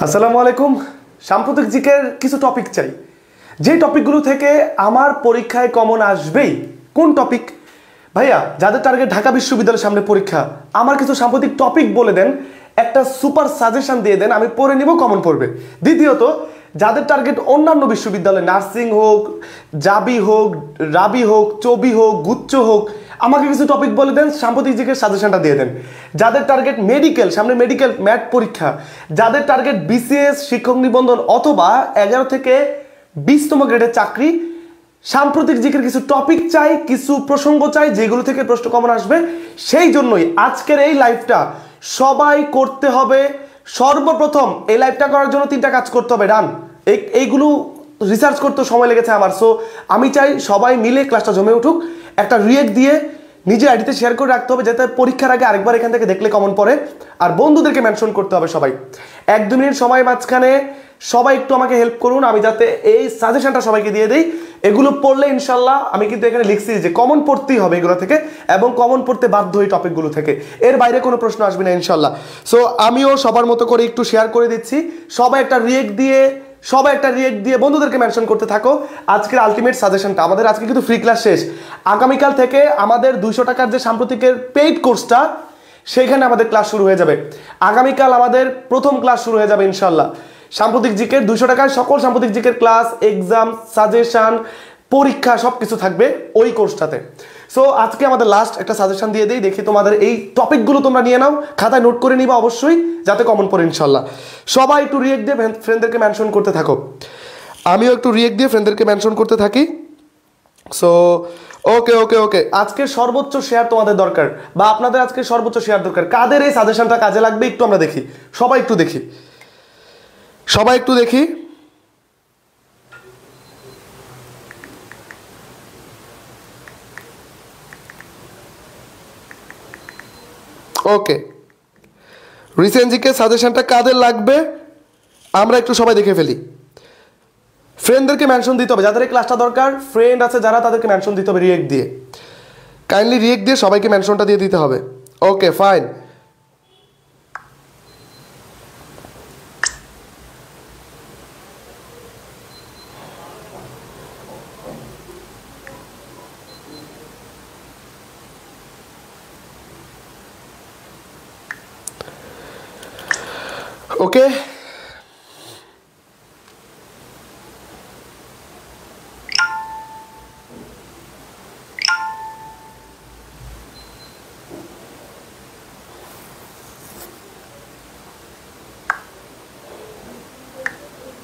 আসসালামু আলাইকুম। সাম্প্রতিক জিকের কিছু টপিক চাই, যে টপিকগুলো থেকে আমার পরীক্ষায় কমন আসবেই। কোন টপিক ভাইয়া? যাদের টার্গেট ঢাকা বিশ্ববিদ্যালয়ের সামনে পরীক্ষা, আমার কিছু সাম্প্রতিক টপিক বলে দেন, একটা সুপার সাজেশন দিয়ে দেন, আমি পড়ে নিব, কমন পড়বে। দ্বিতীয়ত, যাদের টার্গেট অন্যান্য বিশ্ববিদ্যালয়, নার্সিং হোক, জাবি হোক, রাবি হোক, চবি হোক, গুচ্ছ হোক, আমাকে কিছু টপিক বলে দেন, সাম্প্রতিক দিকের সাজেশনটা দিয়ে দেন। যাদের টার্গেট মেডিকেল, সামনে মেডিকেল ম্যাট পরীক্ষা, যাদের টার্গেট বিসিএস শিক্ষক নিবন্ধন অথবা 11 থেকে 20তম গ্রেডের চাকরি, সাম্প্রতিক দিকের কিছু টপিক চাই, কিছু প্রসঙ্গ চাই, যেগুলো থেকে প্রশ্ন কমন আসবে। সেই জন্যই আজকের এই লাইভটা সবাই করতে হবে। সর্বপ্রথম এই লাইভটা করার জন্য 3টা কাজ করতে হবে। ডান, এইগুলো রিসার্চ করতে সময় লেগেছে আমার। সো আমি চাই সবাই মিলে ক্লাসটা জমে উঠুক। একটা রিয়েক্ট দিয়ে নিজের আইডিতে শেয়ার করে রাখতে হবে, যাতে পরীক্ষার আগে আরেকবার এখান থেকে দেখলে কমন পড়ে। আর বন্ধুদেরকে মেনশন করতে হবে সবাই। 1-2 মিনিট সময় মাঝখানে সবাই একটু আমাকে হেল্প করুন, আমি যাতে এই সাজেশনটা সবাইকে দিয়ে দিই। এগুলো পড়লে ইনশাল্লাহ, আমি কিন্তু এখানে লিখছি যে কমন পড়তেই হবে এগুলো থেকে, এবং কমন পড়তে বাধ্য এই টপিকগুলো থেকে, এর বাইরে কোনো প্রশ্ন আসবে না ইনশাল্লাহ। সো আমিও সবার মতো করে একটু শেয়ার করে দিচ্ছি। সবাই একটা রিয়েক্ট দিয়ে বন্ধুদেরকে মেনশন করতে থাকো। আজকের আলটিমেট সাজেশনটা আমাদের, আজকে কিন্তু ফ্রি ক্লাস শেষ। আগামীকাল থেকে আমাদের 200 টাকার যে সাম্প্রতিকের পেইড কোর্সটা, সেইখানে আমাদের ক্লাস শুরু হয়ে যাবে। আগামীকাল আমাদের প্রথম ক্লাস শুরু হয়ে যাবে ইনশাল্লাহ। সাম্প্রতিক জিকের 200 টাকায় সকল সাম্প্রতিক জিকের ক্লাস, এক্সাম, সাজেশন, পরীক্ষা সবকিছু থাকবে ওই কোর্সটাতে। সো আজকে আমাদের লাস্ট একটা সাজেশন দিয়ে দিই, দেখি তোমাদের এই টপিকগুলো তোমরা নিয়ে নাও, খাতায় নোট করে নিবা অবশ্যই, যাতে কমন পড়ে ইনশাল্লাহ। সবাই একটু রিয়েক্ট দিয়ে ফ্রেন্ডদেরকে মেনশন করতে থাকো, আমিও একটু রিয়েক্ট দিয়ে ফ্রেন্ডদেরকে মেনশন করতে থাকি। সো ওকে ওকে ওকে, আজকে সর্বোচ্চ শেয়ার তোমাদের দরকার, বা আপনাদের আজকে সর্বোচ্চ শেয়ার দরকার। কাদের এই সাজেশনটা কাজে লাগবে একটু আমরা দেখি, সবাই একটু দেখি। ওকে, রিসেন্ট জিকে সাজেশনটা কাদের লাগবে আমরা একটু সবাই দেখে ফেলি। ফ্রেন্ডদেরকে মেনশন দিতে হবে, যাদের এই ক্লাসটা দরকার, ফ্রেন্ড আছে যারা, তাদেরকে মেনশন দিতে হবে রিয়েক্ট দিয়ে। কাইন্ডলি রিয়েক্ট দিয়ে সবাইকে মেনশনটা দিয়ে দিতে হবে। Okay fine. ওকে,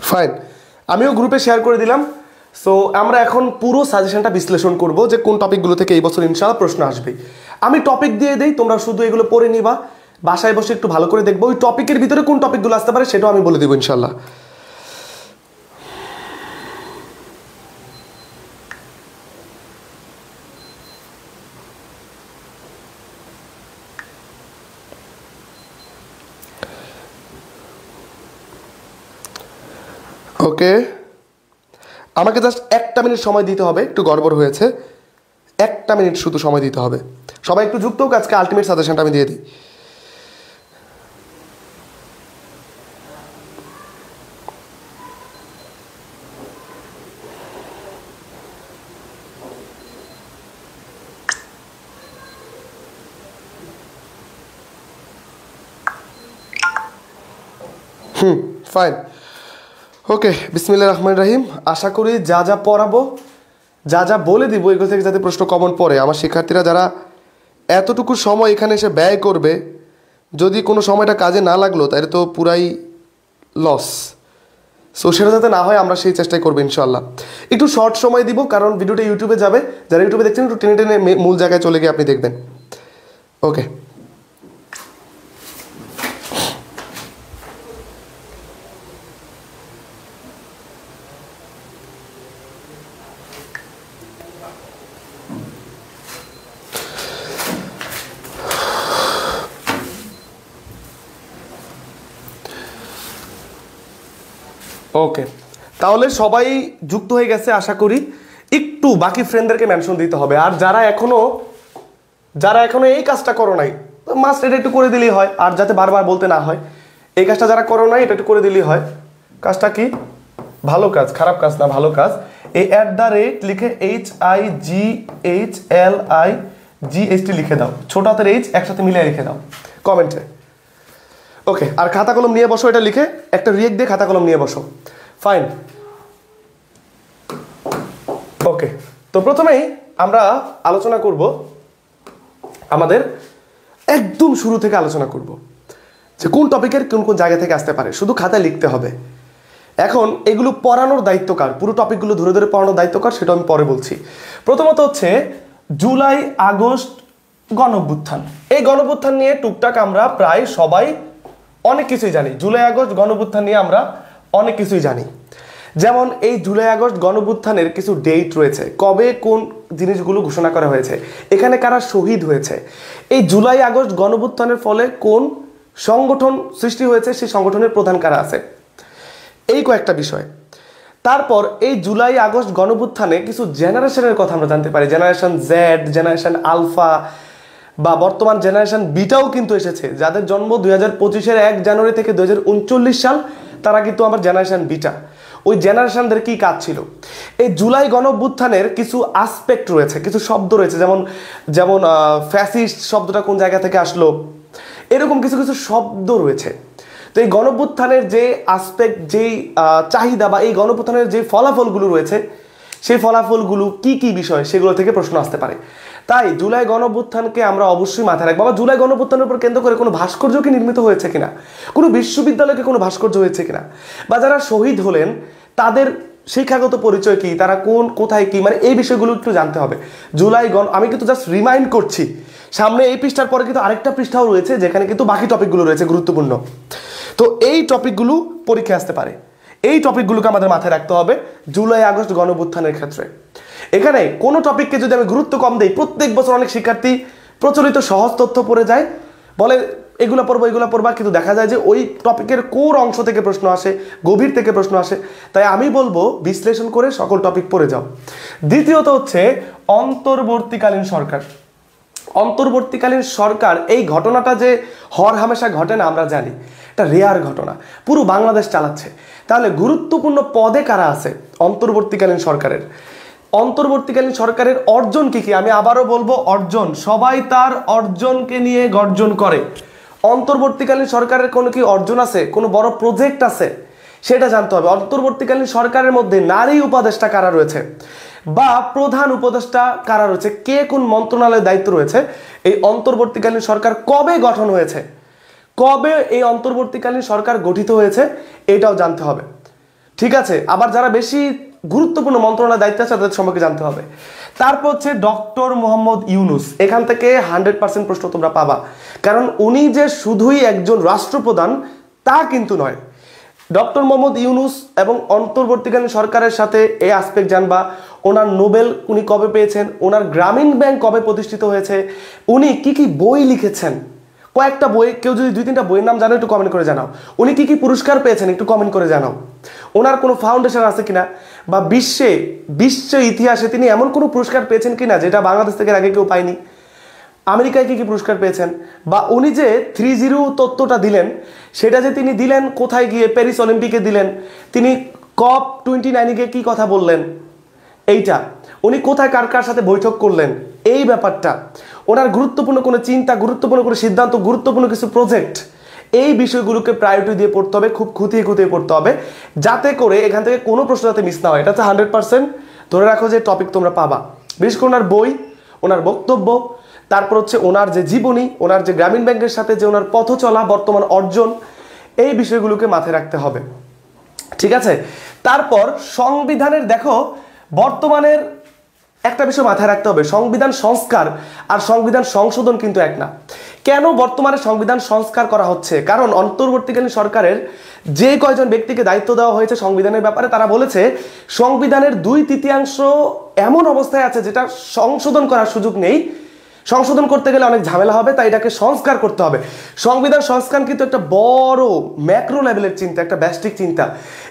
ফাইন, আমিও গ্রুপে শেয়ার করে দিলাম। সো আমরা এখন পুরো সাজেশনটা বিশ্লেষণ করব, যে কোন টপিকগুলো থেকে এই বছর ইনশাআল্লাহ প্রশ্ন আসবে। আমি টপিক দিয়ে দেই, তোমরা শুধু এগুলো পড়ে নিবা, বাসায় বসে একটু ভালো করে দেখবো। ওই টপিকের ভিতরে কোন টপিকগুলো আসতে পারে সেটাও আমি বলে দেবো ইনশাআল্লাহ। ওকে, আমাকে জাস্ট 1টা মিনিট সময় দিতে হবে, একটু গড়বড় হয়েছে, 1টা মিনিট শুধু সময় দিতে হবে। সবাই একটু যুক্ত হোক, আজকে আলটিমেট সাজেশনটা আমি দিয়ে দিই। ফাইন। ওকে, বিসমিল্লাহির রহমানির রহিম। আশা করি যা যা পড়াবো, যা যা বলে দিব, এগুলো থেকে যাতে প্রশ্ন কমন পড়ে। আমার শিক্ষার্থীরা যারা এতটুকু সময় এখানে এসে ব্যয় করবে, যদি কোনো সময়টা কাজে না লাগলো তাহলে তো পুরাই লস। সো সেটা যাতে না হয় আমরা সেই চেষ্টাই করবো ইনশাল্লাহ। একটু শর্ট সময় দিব, কারণ ভিডিওটা ইউটিউবে যাবে, যারা ইউটিউবে দেখছেন একটু টেনে টেনে মূল জায়গায় চলে গিয়ে আপনি দেখবেন। ওকে, ওকে, তাহলে সবাই যুক্ত হয়ে গেছে আশা করি। একটু বাকি ফ্রেন্ডদেরকে মেনশন দিতে হবে। আর যারা এখনো এই কাজটা করো নাই, মাস্ট এটা একটু করে দিলেই হয়, আর যাতে বারবার বলতে না হয়। এই কাজটা যারা করো নাই এটা একটু করে দিলেই হয়। কাজটা কি? ভালো কাজ, খারাপ কাজ না, ভালো কাজ। এই @ লিখে HIGHLIGHT লিখে দাও, ছোট হাতের H একসাথে মিলিয়ে লিখে দাও কমেন্টে। ওকে, আর খাতা কলম নিয়ে বসো, এটা লিখে একটা রিয়েক্ট দিয়ে খাতা কলম নিয়ে বসো। ফাইন। ওকে, তো প্রথমেই আমরা আলোচনা করব, আমাদের একদম শুরু থেকে আলোচনা করব যে কোন টপিকের কোন কোন জায়গা থেকে আসতে পারে, শুধু খাতায় লিখতে হবে। এখন এগুলো পড়ানোর দায়িত্ব কার? পুরো টপিকগুলো ধরে ধরে পড়ানোর দায়িত্ব কার সেটা আমি পরে বলছি। প্রথমত হচ্ছে জুলাই আগস্ট গণঅভ্যুত্থান। এই গণঅভ্যুত্থান নিয়ে টুকটাক আমরা প্রায় সবাই অনেক কিছুই জানি। জুলাই আগস্ট গণঅভ্যুত্থান নিয়ে আমরা অনেক কিছুই জানি। যেমন এই জুলাই আগস্ট গণঅভ্যুত্থানের কিছু ডেট রয়েছে, কবে কোন জিনিসগুলো ঘোষণা করা হয়েছে, এখানে কারা শহীদ হয়েছে, এই জুলাই আগস্ট গণঅভ্যুত্থানের ফলে কোন সংগঠন সৃষ্টি হয়েছে, সেই সংগঠনের প্রধান কারা আছে, এই কয়েকটা বিষয়। তারপর এই জুলাই আগস্ট গণঅভ্যুত্থানে কিছু জেনারেশনের কথা আমরা জানতে পারি। জেনারেশন জেড, জেনারেশন আলফা বা বর্তমান জেনারেশন বিটাও কিন্তু এসেছে, যাদের জন্ম 2025-এর 1 জানুয়ারি থেকে 2039 সাল, তারা কিন্তু আমার জেনারেশন বিটা। ওই জেনারেশনদের কি কাজ ছিল? এই জুলাই গণঅভ্যুত্থানের কিছু আসপেক্ট রয়েছে, কিছু শব্দ রয়েছে, যেমন যেমন ফ্যাসিস্ট শব্দটা কোন জায়গা থেকে আসলো, এরকম কিছু কিছু শব্দ রয়েছে। তো এই গণঅভ্যুত্থানের যে আসপেক্ট, যেই চাহিদা বা এই গণঅভ্যুত্থানের যে ফলাফলগুলো রয়েছে, সেই ফলাফলগুলো কি কি বিষয়, সেগুলো থেকে প্রশ্ন আসতে পারে। তাই জুলাই গণঅভ্যুত্থানকে আমরা অবশ্যই মাথায় রাখবো। বা জুলাই গণঅভ্যুত্থানের উপর কেন্দ্র করে কোনো ভাস্কর্য কি নির্মিত হয়েছে কিনা, কোনো বিশ্ববিদ্যালয়কে কোনো ভাস্কর্য হয়েছে কিনা, বা যারা শহীদ হলেন তাদের শিক্ষাগত পরিচয় কি, তারা কোথায় কি, মানে এই বিষয়গুলো একটু জানতে হবে। আমি কিন্তু জাস্ট রিমাইন্ড করছি, সামনে এই পৃষ্ঠার পরে কিন্তু আরেকটা পৃষ্ঠাও রয়েছে যেখানে কিন্তু বাকি টপিকগুলো রয়েছে গুরুত্বপূর্ণ। তো এই টপিকগুলো পরীক্ষা আসতে পারে, এই টপিকগুলোকে আমাদের মাথায় রাখতে হবে জুলাই আগস্ট গণঅভ্যুত্থানের ক্ষেত্রে। এখানে কোনো টপিককে যদি আমি গুরুত্ব কম দিই, প্রত্যেক বছর অনেক শিক্ষার্থী প্রচলিত সহজ তথ্য পড়ে যায়, বলে এগুলো পড়বা, কিন্তু দেখা যায় যে ওই টপিকের কোর অংশ থেকে প্রশ্ন আসে, গভীর থেকে প্রশ্ন আসে। তাই আমি বলবো বিশ্লেষণ করে সকল টপিক পড়ে যাও। দ্বিতীয়ত হচ্ছে অন্তর্বর্তীকালীন সরকার। অন্তর্বর্তীকালীন সরকার, এই ঘটনাটা যে হর হামেশা ঘটে না আমরা জানি, এটা রেয়ার ঘটনা, পুরো বাংলাদেশ চালাচ্ছে। তাহলে গুরুত্বপূর্ণ পদে কারা আছে অন্তর্বর্তীকালীন সরকারের? অন্তর্বর্তীকালীন সরকারের অর্জন কি কি? আমি আবারও বলবো, অর্জন, সবাই তার অর্জনকে নিয়ে গর্জন করে। অন্তর্বর্তীকালীন সরকারের কোনো কি অর্জন আছে, কোনো বড় প্রজেক্ট আছে, সেটা জানতে হবে। অন্তর্বর্তীকালীন সরকারের মধ্যে নারী উপদেষ্টা কারা রয়েছে, বা প্রধান উপদেষ্টা কারা রয়েছে, কে কোন মন্ত্রণালয়ের দায়িত্ব রয়েছে, এই অন্তর্বর্তীকালীন সরকার কবে গঠন হয়েছে, কবে এই অন্তর্বর্তীকালীন সরকার গঠিত হয়েছে, এটাও জানতে হবে। ঠিক আছে, আবার যারা বেশি গুরুত্বপূর্ণ মন্ত্রণালয়ের দায়িত্ব আছে তাদের সম্পর্কে জানতে হবে। তারপর হচ্ছে ডক্টর মোহাম্মদ ইউনূস। এখান থেকে 100% প্রশ্ন তোমরা পাবা, কারণ উনি যে শুধুই একজন রাষ্ট্রপ্রধান তা কিন্তু নয়। ডক্টর মোহাম্মদ ইউনূস এবং অন্তর্বর্তীকালীন সরকারের সাথে এই আসপেক্ট জানবা। ওনার নোবেল উনি কবে পেয়েছেন, ওনার গ্রামীণ ব্যাংক কবে প্রতিষ্ঠিত হয়েছে, উনি কি কি বই লিখেছেন, কয়েকটা বই, কেউ যদি 2-3টা বইয়ের নাম জানো একটু কমেন্ট করে জানাও। উনি কি কি পুরস্কার পেয়েছেন একটু কমেন্ট করে জানাও। ওনার কোনো ফাউন্ডেশন আছে কিনা, বা বিশ্ব ইতিহাসে তিনি এমন কোনো পুরস্কার পেয়েছেন কিনা যেটা বাংলাদেশ থেকে আগে কেউ পায়নি। আমেরিকায় কি কি পুরস্কার পেয়েছেন, বা উনি যে 3-0 তত্ত্বটা দিলেন, সেটা যে তিনি দিলেন কোথায় গিয়ে, প্যারিস অলিম্পিকে দিলেন, তিনি COP29 গিয়ে কি কথা বললেন, এইটা উনি কোথায় কার কার সাথে বৈঠক করলেন, এই ব্যাপারটা, ওনার গুরুত্বপূর্ণ কোনো চিন্তা, গুরুত্বপূর্ণ কোনো সিদ্ধান্ত, গুরুত্বপূর্ণ কিছু প্রজেক্ট, এই বিষয়গুলোকে প্রায়োরিটি দিয়ে পড়তে হবে, খুব খুঁটিয়ে পড়তে হবে, যাতে করে এখান থেকে কোনো প্রশ্ন যাতে মিস না হয়। এটা হচ্ছে 100% ধরে রাখো যে টপিক তোমরা পাবা। বিশেষ করে ওনার বই, ওনার বক্তব্য, তারপর হচ্ছে ওনার যে জীবনী, ওনার যে গ্রামীণ ব্যাংকের সাথে যে ওনার পথ চলা, বর্তমান অর্জন, এই বিষয়গুলোকে মাথায় রাখতে হবে। ঠিক আছে, তারপর সংবিধানের, দেখো বর্তমানের একটা বিষয় মাথায় রাখতে হবে, সংবিধান সংস্কার আর সংবিধান সংশোধন কিন্তু এক না। কেন বর্তমানে সংবিধান সংস্কার করা হচ্ছে? কারণ অন্তর্বর্তীকালীন সরকারের যে কয়জন ব্যক্তিকে দায়িত্ব দেওয়া হয়েছে সংবিধানের ব্যাপারে, তারা বলেছে সংবিধানের 2/3 এমন অবস্থায় আছে যেটা সংশোধন করার সুযোগ নেই, সংশোধন করতে গেলে অনেক ঝামেলা হবে, তাই এটাকে সংস্কার করতে হবে। সংবিধান সংস্কার কিন্তু একটা বড় ম্যাক্রো লেভেলের চিন্তা, একটা ব্যষ্টিক চিন্তা।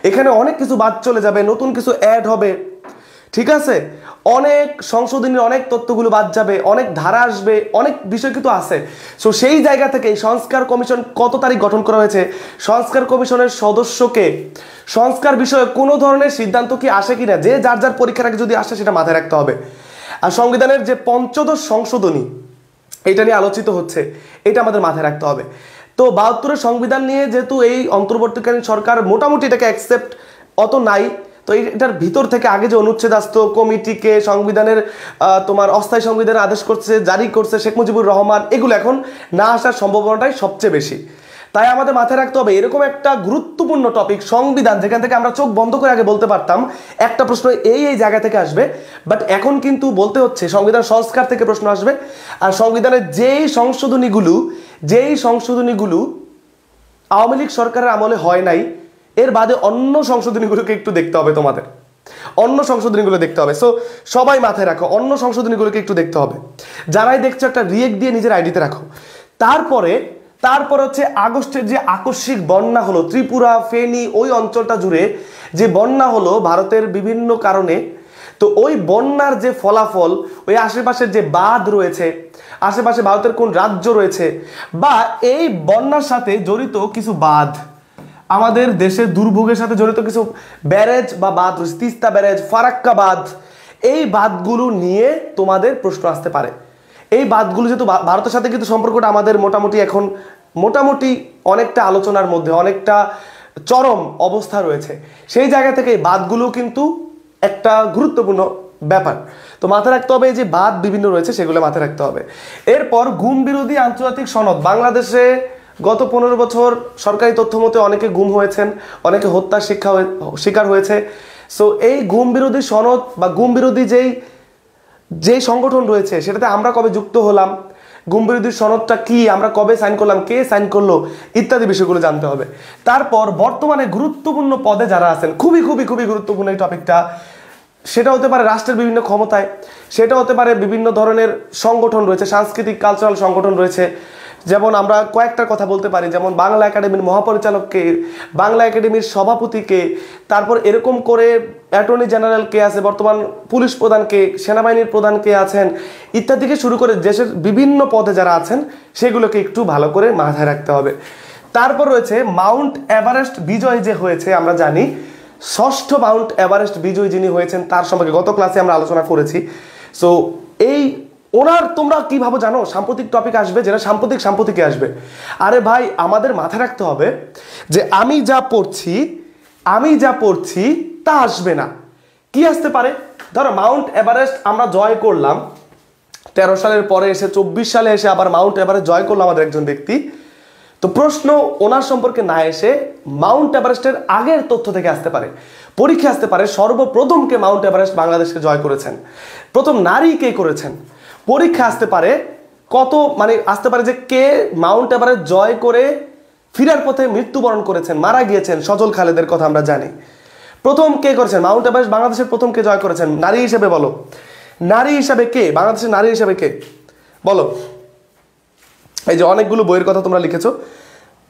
এখানে অনেক কিছু বাদ চলে যাবে, নতুন কিছু অ্যাড হবে। ঠিক আছে, অনেক সংশোধনীর অনেক তথ্যগুলো বাদ যাবে, অনেক ধারা আসবে, অনেক বিষয় কিন্তু আছে। সো সেই জায়গা থেকে এই সংস্কার কমিশন কত তারিখ গঠন করা হয়েছে, সংস্কার কমিশনের সদস্যকে সংস্কার বিষয়ে কোনো ধরনের সিদ্ধান্ত কি আসে কিনা, যে যার যার পরীক্ষার আগে যদি আসে সেটা মাথায় রাখতে হবে। আর সংবিধানের যে পঞ্চদশ সংশোধনী এটা নিয়ে আলোচিত হচ্ছে, এটা আমাদের মাথায় রাখতে হবে। তো 72-এর সংবিধান নিয়ে যেহেতু এই অন্তর্বর্তীকালীন সরকার মোটামুটি এটাকে অ্যাকসেপ্ট অত নাই, তো এটার ভিতর থেকে আগে যে অনুচ্ছেদ আসতো, কমিটিকে সংবিধানের তোমার অস্থায়ী সংবিধানের আদেশ করছে, জারি করছে শেখ মুজিবুর রহমান, এগুলো এখন না আসার সম্ভাবনাটাই সবচেয়ে বেশি। তাই আমাদের মাথায় রাখতে হবে এরকম একটা গুরুত্বপূর্ণ টপিক সংবিধান, যেখান থেকে আমরা চোখ বন্ধ করে আগে বলতে পারতাম একটা প্রশ্ন এই জায়গা থেকে আসবে, বাট এখন কিন্তু বলতে হচ্ছে সংবিধান সংস্কার থেকে প্রশ্ন আসবে। আর সংবিধানের যেই সংশোধনীগুলো আওয়ামী লীগ সরকারের আমলে হয় নাই, এর বাদে অন্য সংশোধনীগুলোকে একটু দেখতে হবে, তোমাদের অন্য সংশোধনীগুলো দেখতে হবে। সো সবাই মাথায় রাখো, অন্য সংশোধনীগুলোকে একটু দেখতে হবে। যারাই দেখছো একটা রিয়েক্ট দিয়ে নিজের আইডিতে রাখো। তারপর হচ্ছে আগস্টের যে আকস্মিক বন্যা হলো ত্রিপুরা, ফেনী, ওই অঞ্চলটা জুড়ে যে বন্যা হলো ভারতের বিভিন্ন কারণে, তো ওই বন্যার যে ফলাফল, ওই আশেপাশের যে বাঁধ রয়েছে, আশেপাশে ভারতের কোন রাজ্য রয়েছে, বা এই বন্যার সাথে জড়িত কিছু বাঁধ, আমাদের দেশের দুর্ভোগের সাথে জড়িত কিছু ব্যারেজ বা বাঁধ রয়েছে, তিস্তা ব্যারেজ, ফারাক্কা বাঁধ, এই বাঁধগুলো নিয়ে তোমাদের প্রশ্ন আসতে পারে। এই বাঁধগুলো যেহেতু ভারতের সাথে কিন্তু সম্পর্কটা আমাদের মোটামুটি অনেকটা আলোচনার মধ্যে, অনেকটা চরম অবস্থা রয়েছে, সেই জায়গা থেকে এই বাঁধগুলো কিন্তু একটা গুরুত্বপূর্ণ ব্যাপার। তো মাথায় রাখতে হবে যে বাঁধ বিভিন্ন রয়েছে সেগুলো মাথায় রাখতে হবে। এরপর গুম বিরোধী আন্তর্জাতিক সনদ, বাংলাদেশে গত 15 বছর সরকারি তথ্য মতে অনেকে গুম হয়েছেন, অনেকে হত্যার শিকার হয়েছে। সো এই গুম বিরোধী সনদ বা গুম বিরোধী যেই সংগঠন রয়েছে সেটাতে আমরা কবে যুক্ত হলাম, গুম বিরোধী সনদটা কি, আমরা কবে সাইন করলাম, কে সাইন করলো, ইত্যাদি বিষয়গুলো জানতে হবে। তারপর বর্তমানে গুরুত্বপূর্ণ পদে যারা আছেন, খুবই খুবই খুবই গুরুত্বপূর্ণ এই টপিকটা, সেটা হতে পারে রাষ্ট্রের বিভিন্ন ক্ষমতায়, সেটা হতে পারে বিভিন্ন ধরনের সংগঠন রয়েছে, সাংস্কৃতিক কালচারাল সংগঠন রয়েছে। যেমন আমরা কয়েকটা কথা বলতে পারি, যেমন বাংলা একাডেমির মহাপরিচালককে, বাংলা একাডেমির সভাপতিকে, তারপর এরকম করে অ্যাটর্নি জেনারেল কে আছে, বর্তমান পুলিশ প্রধানকে, সেনাবাহিনীর প্রধান কে আছেন, ইত্যাদিকে শুরু করে দেশের বিভিন্ন পদে যারা আছেন সেগুলোকে একটু ভালো করে মাথায় রাখতে হবে। তারপর রয়েছে মাউন্ট এভারেস্ট বিজয় যে হয়েছে, আমরা জানি 6ষ্ঠ মাউন্ট এভারেস্ট বিজয় যিনি হয়েছেন তার সম্পর্কে গত ক্লাসে আমরা আলোচনা করেছি। সো এই ওনার তোমরা কি ভাবো জানো, সাম্প্রতিক টপিক আসবে, যেটা সাম্প্রতিকে আসবে। আরে ভাই, আমাদের মাথায় রাখতে হবে যে আমি যা পড়ছি তা আসবে না, কি আসতে পারে। ধরো মাউন্ট এভারেস্ট আমরা জয় করলাম 13 সালের পরে এসে, 24 সালে এসে আবার মাউন্ট এভারেস্ট জয় করলো আমাদের একজন ব্যক্তি। তো প্রশ্ন ওনার সম্পর্কে না এসে মাউন্ট এভারেস্টের আগের তথ্য থেকে আসতে পারে, পরীক্ষা আসতে পারে সর্বপ্রথম কে মাউন্ট এভারেস্ট বাংলাদেশকে জয় করেছেন, প্রথম নারী কে করেছেন। পরীক্ষা আসতে পারে আসতে পারে যে কে মাউন্ট এভারেস্ট জয় করে ফিরার পথে মৃত্যুবরণ করেছেন, মারা গিয়েছেন, সজল খালেদের কথা আমরা জানি। প্রথম কে করেছেন মাউন্ট এভারেস্ট বাংলাদেশের, প্রথম কে জয় করেছেন নারী হিসেবে, বলো নারী হিসাবে কে, বাংলাদেশের নারী হিসাবে কে বলো। এই যে অনেকগুলো বইয়ের কথা তোমরা লিখেছো,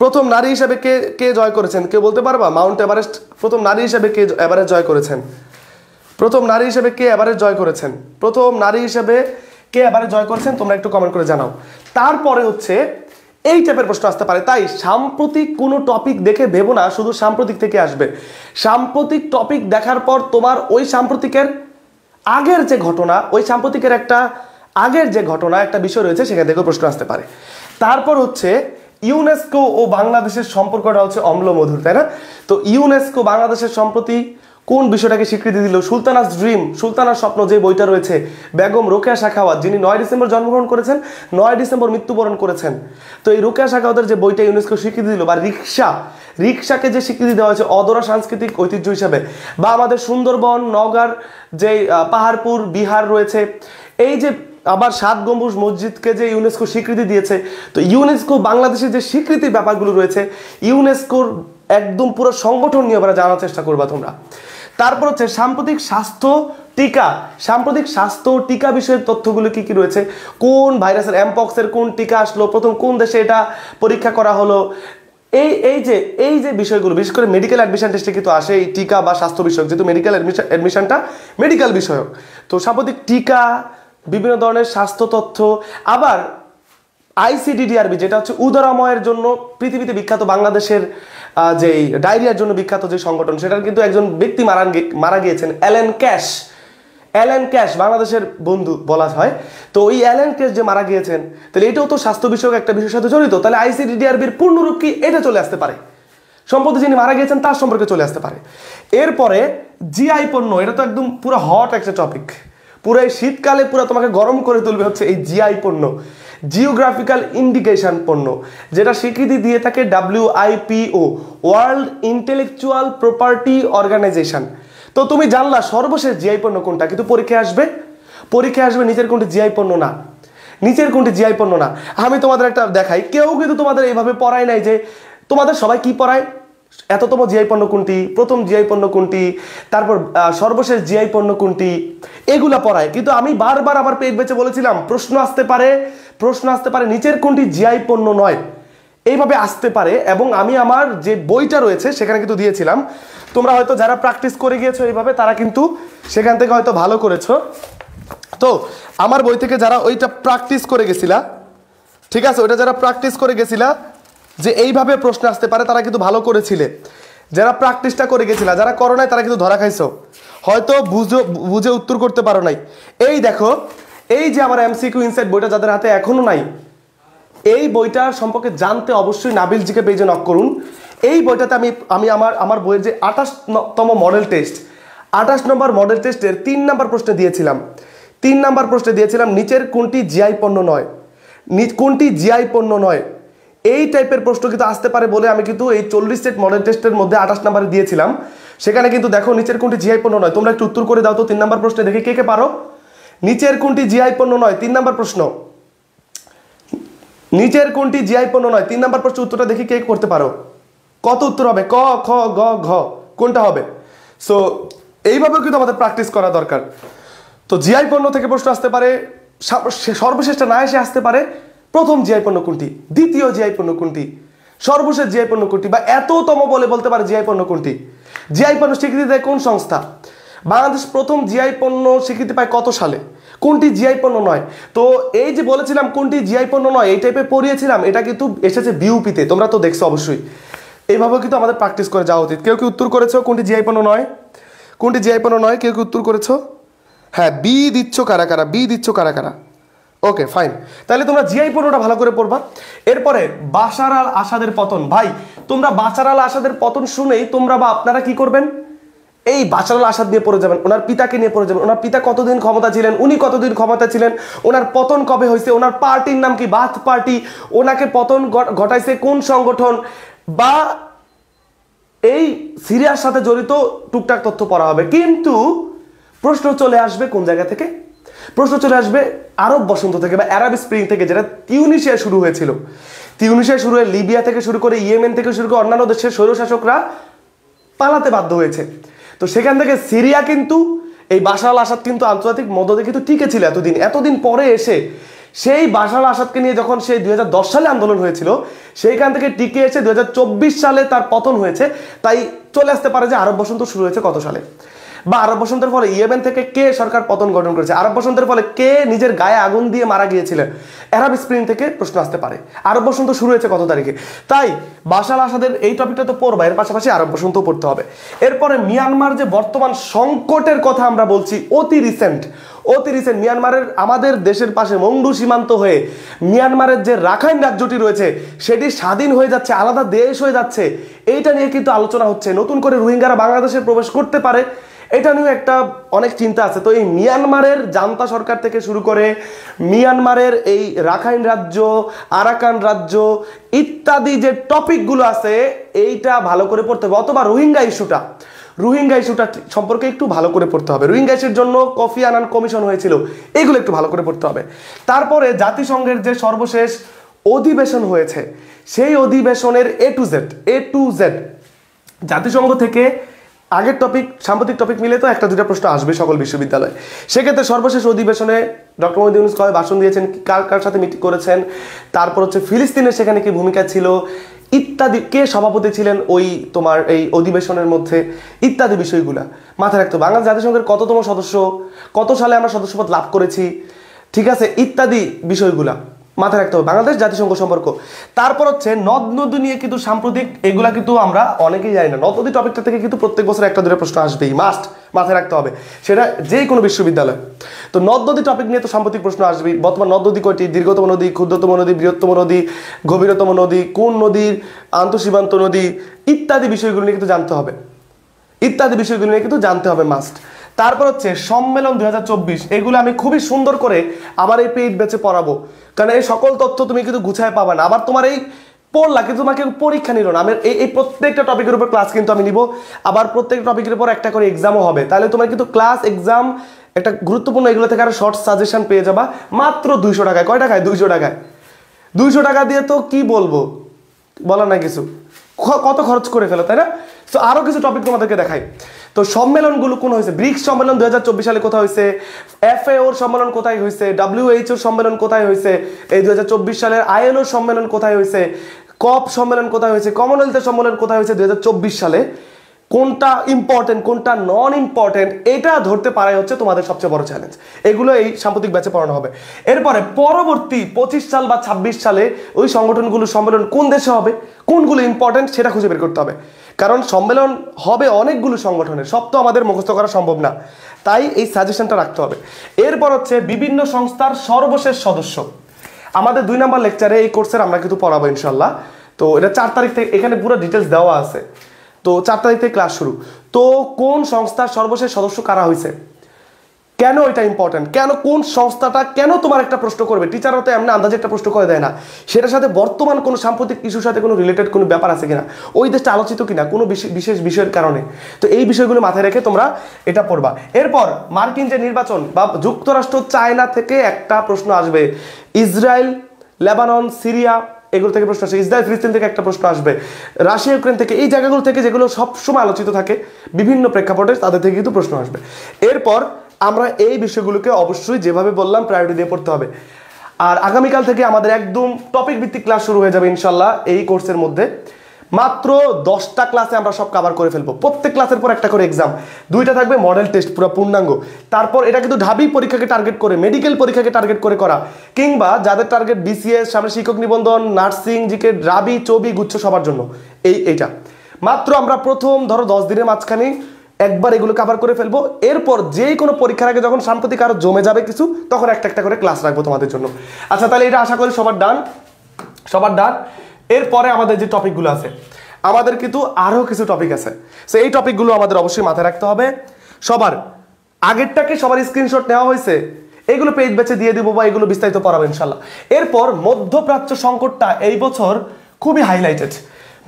প্রথম নারী হিসাবে কে জয় করেছেন, কেউ বলতে পারবা মাউন্ট এভারেস্ট প্রথম নারী হিসাবে কে এভারেস্ট জয় করেছেন, প্রথম নারী হিসেবে কে এভারেস্ট জয় করেছেন, প্রথম নারী হিসেবে কে এভারেস্ট জয় করেছেন, তোমরা একটু কমেন্ট করে জানাও। তারপরে হচ্ছে এই টাইপের প্রশ্ন আসতে পারে। তাই সাম্প্রতিক কোনো টপিক দেখে ভেবো না শুধু সাম্প্রতিক থেকে আসবে। সাম্প্রতিক টপিক দেখার পর তোমার ওই সাম্প্রতিকের আগের যে ঘটনা, ওই সাম্প্রতিকের আগের যে ঘটনা একটা বিষয় রয়েছে সেখান থেকেও প্রশ্ন আসতে পারে। তারপর হচ্ছে ইউনেস্কো ও বাংলাদেশের সম্পর্কটা হচ্ছে অম্লমধুর, তাই না? তো ইউনেস্কো বাংলাদেশের সম্প্রতি কোন বিষয়টাকে স্বীকৃতি দিল, সুলতানাস ড্রিম, সুলতানার স্বপ্ন যে বইটা রয়েছে, বেগম রোকেয়া সাখাওয়াত যিনি 9 ডিসেম্বর জন্মগ্রহণ করেছেন, 9 ডিসেম্বর মৃত্যুবরণ করেছেন। তো এই রোকেয়া সাখাওয়াতের যে বইটা ইউনেস্কো স্বীকৃতি দিল, বা রিক্সাকে যে স্বীকৃতি দেওয়া হয়েছে অধরা সাংস্কৃতিক ঐতিহ্য হিসাবে, বা আমাদের সুন্দরবন, নওগাঁর যে পাহাড়পুর বিহার রয়েছে, এই যে আবার 7 গম্বুজ মসজিদকে যে ইউনেস্কো স্বীকৃতি দিয়েছে। তো ইউনেস্কো বাংলাদেশের যে স্বীকৃতির ব্যাপারগুলো রয়েছে, ইউনেস্কোর একদম পুরো সংগঠন নিয়ে আমরা জানার চেষ্টা করবা তোমরা। তারপর হচ্ছে সাম্প্রতিক স্বাস্থ্য টিকা বিষয়ের তথ্যগুলো কি কি রয়েছে, কোন ভাইরাসের, এমপক্সের কোন টিকা আসলো, প্রথম কোন দেশে এটা পরীক্ষা করা হলো, এই যে বিষয়গুলো বিশেষ করে মেডিকেল অ্যাডমিশন টেস্টে কিন্তু আসে এই টিকা বা স্বাস্থ্য বিষয়ক, যেহেতু মেডিকেল অ্যাডমিশনটা মেডিকেল বিষয়ক, তো সাম্প্রতিক টিকা, বিভিন্ন ধরনের স্বাস্থ্য তথ্য, আবার আইসিডিডিআরবি যেটা হচ্ছে উদরাময়ের জন্য পৃথিবীতে বিখ্যাত, বাংলাদেশের যে ডায়রিয়ার জন্য বিখ্যাত যে সংগঠন, সেটার কিন্তু একজন ব্যক্তি মারা গিয়েছেন, অ্যালেন ক্যাশ, বাংলাদেশের বন্ধু বলা হয়। তো ওই অ্যালেন ক্যাশ যে মারা গিয়েছেন, তাহলে এটাও তো স্বাস্থ্য বিষয়ক একটা বিষয়ের সাথে জড়িত, তাহলে আইসিডিডিআরবির পূর্ণরূপ কি এটা চলে আসতে পারে, সম্প্রতি যিনি মারা গিয়েছেন তার সম্পর্কে চলে আসতে পারে। এরপরে জিআই পণ্য, এটা তো একদম পুরো হট একটা টপিক, পুরো এই শীতকালে পুরো তোমাকে গরম করে তুলবে হচ্ছে এই জিআই পণ্য, জিওগ্রাফিক্যাল ইন্ডিকেশন পণ্য, যেটা স্বীকৃতি দিয়ে থাকে WIPO, world intellectual property organisation. তো তুমি জানলা সর্বশেষ জিআই পণ্য কোনটা, কিন্তু পরীক্ষায় আসবে নিচের কোনটি জিআই পণ্য না, আমি তোমাদের একটা দেখাই, কেউ কিন্তু তোমাদের এইভাবে পড়ায় নাই যে তোমাদের সবাই কি পড়ায়, এততম জিআই পণ্য কোনটি, প্রথম জিআই পণ্য কোনটি, তারপর সর্বশেষ জিআই পণ্য কোনটি, এগুলা পড়ায়। কিন্তু আমি বারবার আমার পেট বেঁচে বলেছিলাম প্রশ্ন আসতে পারে নিচের কোনটি জিআই পণ্য নয়, এইভাবে আসতে পারে। এবং আমি আমার যে বইটা রয়েছে সেখানে কিন্তু দিয়েছিলাম, তোমরা হয়তো যারা প্র্যাকটিস করে গিয়েছো এইভাবে তারা কিন্তু সেখান থেকে হয়তো ভালো করেছো। তো আমার বই থেকে যারা ওইটা প্র্যাকটিস করে গেছিলা, ঠিক আছে, ওইটা যারা প্র্যাকটিস করে গেছিলা যে এইভাবে প্রশ্ন আসতে পারে, তারা কিন্তু ভালো করেছিলে। যারা প্র্যাকটিসটা করে গেছিলা, যারা করো নাই তারা কিন্তু ধরা খাইছো, হয়তো বুঝে উত্তর করতে পারো নাই। এই দেখো, এই যে আমার এমসিকিউ ইনসাইট বইটা যাদের হাতে এখনো নাই, এই বইটার সম্পর্কে জানতে অবশ্যই নাবিল জিকে পেজে নক করুন। এই বইটাতে আমি আমার বইয়ের যে 28তম মডেল টেস্ট, 28 নম্বর মডেল টেস্টের 3 নম্বর প্রশ্নে দিয়েছিলাম নিচের কোনটি জিআই পণ্য নয়, এই টাইপের প্রশ্ন কিন্তু আসতে পারে বলে আমি কিন্তু এই 40 সেট মডেল টেস্টের মধ্যে 28 নম্বরে দিয়েছিলাম। সেখানে কিন্তু দেখো নিচের কোনটি জিআই পণ্য নয়, তোমরা একটু উত্তর করে দাও তো 3 নম্বর প্রশ্নে, দেখি কে পারো। নিচের কোনটি জিআই পণ্য নয়, 3 নম্বর প্রশ্ন, নিচের কোনটি জিআই পণ্য নয়, 3 নম্বর প্রশ্ন উত্তরটা দেখি কে করতে পারো। কত উত্তর হবে, ক, খ, গ, ঘ, কোনটা হবে? সো এইভাবেও কিন্তু আমাদের প্র্যাকটিস করা দরকার। তো জিআই পণ্য থেকে প্রশ্ন আসতে পারে, সর্বশেষটা না এসে আসতে পারে প্রথম জিআই পণ্য কোনটি, দ্বিতীয় জিআই পণ্য কোনটি, সর্বশেষ জিআই পণ্য কোনটি, বা এততম বলতে পারে জিআই পণ্য কোনটি। জিআই পণ্য স্বীকৃতি দেয় কোন সংস্থা, বাংলাদেশ প্রথম জিআই পণ্য স্বীকৃতি পায় কত সালে, কোনটি জিআই পণ্য নয়। তো এই যে বলেছিলাম কোনটি জিআই পণ্য নয়, এই টাইপে পড়িয়েছিলাম, এটা কিন্তু এসেছে বিউপিতে, তোমরা তো দেখছো অবশ্যই। এইভাবে কিন্তু আমাদের প্র্যাকটিস করে যাওয়া উচিত। কেউ কি উত্তর করেছো কোনটি জিআই পণ্য নয়, কেউ কি উত্তর করেছো? হ্যাঁ, বি দিচ্ছ কারা? ওকে ফাইন, তাহলে তোমরা জিআই পণ্যটা ভালো করে পড়বা। এরপরে বাশার আল আসাদের পতন, ভাই তোমরা বাশার আল আসাদের পতন শুনেই তোমরা বা আপনারা কি করবেন, এই বাশার আল আসাদ নিয়ে পড়ে যাবেন, ওনার পিতাকে নিয়ে পড়ে যাবেন, ওনার পিতা কতদিন ক্ষমতা ছিলেন, উনি কতদিন ক্ষমতা ছিলেন, ওনার পতন কবে হয়েছে, ওনার পার্টির নাম কি, বাথ পার্টি, ওনাকে পতন ঘটাইছে কোন সংগঠন, বা এই সিরিয়ার সাথে জড়িত টুকটাক তথ্য পড়া হবে। কিন্তু প্রশ্ন চলে আসবে কোন জায়গা থেকে, প্রশ্ন চলে আসবে আরব বসন্ত থেকে বা আরব স্প্রিং থেকে, যেটা তিউনিসিয়ায় শুরু হয়েছিল। তিউনিসিয়ায় শুরু হয়ে লিবিয়া থেকে শুরু করে ইয়েমেন থেকে শুরু করে অন্যান্য দেশের স্বৈরশাসকরা পালাতে বাধ্য হয়েছে। তো সেখান থেকে সিরিয়া কিন্তু এই বাশার আল আসাদ কিন্তু আন্তর্জাতিক মদদে কিন্তু টিকে ছিল এতদিন পরে এসে, সেই বাশার আল আসাদকে নিয়ে যখন সেই 2010 সালে আন্দোলন হয়েছিল, সেইখান থেকে টিকে এসে 2024 সালে তার পতন হয়েছে। তাই চলে আসতে পারে যে আরব বসন্ত শুরু হয়েছে কত সালে, বা আরব বসন্তের ফলে ইয়েমেন থেকে কে সরকার পতন গঠন করেছে, আরব বসন্তের ফলে কে নিজের গায়ে আগুন দিয়ে মারা গিয়েছিলেন, আরব স্প্রিং থেকে প্রশ্ন আসতে পারে আরব বসন্ত শুরু হয়েছে কত তারিখে। তাই বাশার আল আসাদের এই টপিকটা তো পড়বা, এর পাশাপাশি আরব বসন্ত পড়তে হবে। এরপরে মিয়ানমার যে বর্তমান সংকটের কথা আমরা বলছি, অতি রিসেন্ট মিয়ানমারের আমাদের দেশের পাশে মংডু সীমান্ত হয়ে মিয়ানমারের যে রাখাইন রাজ্যটি রয়েছে সেটি স্বাধীন হয়ে যাচ্ছে, আলাদা দেশ হয়ে যাচ্ছে, এইটা নিয়ে কিন্তু আলোচনা হচ্ছে। নতুন করে রোহিঙ্গারা বাংলাদেশে প্রবেশ করতে পারে, এটা নিয়ে একটা অনেক চিন্তা আছে। তো এই মিয়ানমারের জান্তা সরকার থেকে শুরু করে মিয়ানমারের এই রাখাইন রাজ্য, আরাকান রাজ্য ইত্যাদি যে টপিকগুলো আছে, এইটা ভালো করে পড়তে হবে। অথবা রোহিঙ্গা ইস্যুটা সম্পর্কে একটু ভালো করে পড়তে হবে। রোহিঙ্গা ইস্যুর জন্য কোফি আনান কমিশন হয়েছিল, এগুলো একটু ভালো করে পড়তে হবে। তারপরে জাতিসংঘের যে সর্বশেষ অধিবেশন হয়েছে, সেই অধিবেশনের এ টু জেড জাতিসংঘ থেকে আগের টপিক সাম্প্রতিক টপিক মিলে তো একটা দুটা প্রশ্ন আসবে সকল বিশ্ববিদ্যালয়ে। সেক্ষেত্রে সর্বশেষ অধিবেশনে ডক্টর মোহাম্মদ ইউনূস কবে ভাষণ দিয়েছেন, কার কার সাথে মিটিং করেছেন, তারপর হচ্ছে ফিলিস্তিনের সেখানে কি ভূমিকা ছিল ইত্যাদি, কে সভাপতি ছিলেন ওই তোমার এই অধিবেশনের মধ্যে, ইত্যাদি বিষয়গুলা মাথায় রাখতে হবে। বাংলাদেশ জাতিসংঘের কততম সদস্য, কত সালে আমরা সদস্যপদ লাভ করেছি, ঠিক আছে, ইত্যাদি বিষয়গুলা মাথায় রাখতে হবে, বাংলাদেশ জাতিসংঘ সম্পর্ক। তারপর হচ্ছে নদ নদী নিয়ে কিন্তু সাম্প্রতিক এগুলা কিন্তু আমরা অনেকেই জানি না। নদ নদী টপিকটা থেকে কিন্তু প্রত্যেক বছর একটা দুটো প্রশ্ন আসবেই, মাস্ট মাথায় রাখতে হবে, সেটা যে কোনো বিশ্ববিদ্যালয়। তো নদ নদী টপিক নিয়ে তো সাম্প্রতিক প্রশ্ন আসবেই। বর্তমান নদ নদী কয়টি, দীর্ঘতম নদী, ক্ষুদ্রতম নদী, বৃহত্তম নদী, গভীরতম নদী, কোন নদীর আন্তঃসীমান্ত নদী, ইত্যাদি বিষয়গুলো নিয়ে কিন্তু জানতে হবে, ইত্যাদি বিষয়গুলো নিয়ে কিন্তু জানতে হবে মাস্ট। তারপর হচ্ছে সম্মেলন 2024, এগুলো আমি খুবই সুন্দর করে আমার এই পেইড ব্যাচে পড়াবো, কারণ এই সকল তথ্য তুমি কিন্তু গুছায় পাবা না। আবার তোমার এই পড়লা কিন্তু তোমাকে পরীক্ষা নিল না। আমি এই প্রত্যেকটা টপিকের উপর ক্লাস কিন্তু আমি নিব, আবার প্রত্যেকটা টপিকের উপর একটা করে এক্সামও হবে। তাহলে তোমার কিন্তু ক্লাস এক্সাম একটা গুরুত্বপূর্ণ এগুলো থেকে আরো শর্ট সাজেশন পেয়ে যাবা মাত্র 200 টাকায়। কয় টাকায়? 200 টাকায়। 200 টাকা দিয়ে তো কি বলবো, বলা নাই কিছু, কত খরচ করে ফেলো, তাই না? তো আরো কিছু টপিক তোমাদেরকে দেখাই। তো সম্মেলনগুলো কোন হয়েছে, ব্রিক্স সম্মেলন 2024 সালে কোথায় হয়েছে, FAO সম্মেলন কোথায় হয়েছে, WHO সম্মেলন কোথায় হয়েছে, এই 2024 সালের ILO সম্মেলন কোথায় হয়েছে, কপ সম্মেলন কোথায় হয়েছে, কমনওয়েলথ সম্মেলন কোথায় হয়েছে 2024 সালে, কোনটা ইম্পর্টেন্ট কোনটা নন ইম্পর্টেন্ট এটা ধরতে পারাই হচ্ছে তোমাদের সবচেয়ে বড় চ্যালেঞ্জ। এগুলো এই সাম্প্রতিক ব্যাচে পড়ানো হবে। এরপরে পরবর্তী 25 সাল বা 26 সালে ওই সংগঠনগুলো সম্মেলন কোন দেশে হবে, কোনগুলো ইম্পর্টেন্ট সেটা খুঁজে বের করতে হবে, কারণ সম্মেলন হবে অনেকগুলো সংগঠনের, সব তো আমাদের মুখস্থ করা সম্ভব না, তাই এই সাজেশনটা রাখতে হবে। এরপর হচ্ছে বিভিন্ন সংস্থার সর্বশেষ সদস্য, আমাদের 2 নম্বর লেকচারে এই কোর্সের আমরা কিন্তু পড়াবো ইনশাল্লাহ। তো এটা 4 তারিখ থেকে, এখানে পুরো ডিটেলস দেওয়া আছে। তো 4 তারিখ থেকে ক্লাস শুরু। তো কোন সংস্থার সর্বশেষ সদস্য কারা হয়েছে, কেন এটা ইম্পর্টেন্ট, কেন কোন সংস্থাটা কেন তোমার একটা প্রশ্ন করবে, টিচাররা তো এমনি আন্দাজে একটা প্রশ্ন করে দেয় না, সেটার সাথে বর্তমান কোনো সাম্প্রতিক ইস্যুর সাথে কোনো রিলেটেড কোনো ব্যাপার আছে কিনা, ওই দেশটা আলোচিত কিনা কোনো বিশেষ বিষয়ের কারণে। তো এই বিষয়গুলো মাথায় রেখে তোমরা এটা পড়বা। এরপর মার্কিন যে নির্বাচন বা যুক্তরাষ্ট্র চায়না থেকে একটা প্রশ্ন আসবে, ইসরায়েল লেবানন সিরিয়া এগুলো থেকে প্রশ্ন আসে, ইসরায়েল ফিলিস্তিন থেকে একটা প্রশ্ন আসবে, রাশিয়া ইউক্রেন থেকে, এই জায়গাগুলো থেকে যেগুলো সবসময় আলোচিত থাকে বিভিন্ন প্রেক্ষাপটে, তাদের থেকে কিন্তু প্রশ্ন আসবে। এরপর আমরা এই বিষয়গুলোকে অবশ্যই যেভাবে বললাম প্রায়োরিটি দিয়ে পড়তে হবে। আর আগামীকাল থেকে আমাদের একদম টপিক ভিত্তিক ক্লাস শুরু হয়ে যাবে ইনশাল্লাহ। এই কোর্সের মধ্যে মাত্র 10টা ক্লাসে আমরা সব কভার করে ফেলবো, প্রত্যেক ক্লাসের পর একটা করে এক্সাম, 2টা থাকবে মডেল টেস্ট পুরো পূর্ণাঙ্গ। তারপর এটা কিন্তু ঢাবি পরীক্ষাকে টার্গেট করে, মেডিকেল পরীক্ষাকে টার্গেট করে করা, কিংবা যাদের টার্গেট BCS, সামনে শিক্ষক নিবন্ধন, নার্সিং, জিকে, রাবি, চবি, গুচ্ছ সবার জন্য এইটা মাত্র আমরা প্রথম ধরো 10 দিনের মাঝখানে একবার এগুলো কভার করে ফেলবো। এরপর যে কোনো পরীক্ষার আগে যখন সাম্প্রতিক আরো জমে যাবে কিছু, তখন একটা একটা করে ক্লাস রাখবো তোমাদের জন্য। আচ্ছা, তাহলে এটা আশা করি সবার ডান, সবার ডান। এরপরে আমাদের যে টপিকগুলো আছে, আমাদের কিন্তু আরো কিছু টপিক আছে, সো এই টপিকগুলো আমাদের অবশ্যই মাথায় রাখতে হবে। সবার আগেরটাকে সবার স্ক্রিনশট নেওয়া হয়েছে, এগুলো পেজ ব্যাচে দিয়ে দিব বা এগুলো বিস্তারিত পড়াবো ইনশাল্লাহ। এরপর মধ্যপ্রাচ্য সংকটটা এই বছর খুবই হাইলাইটেড।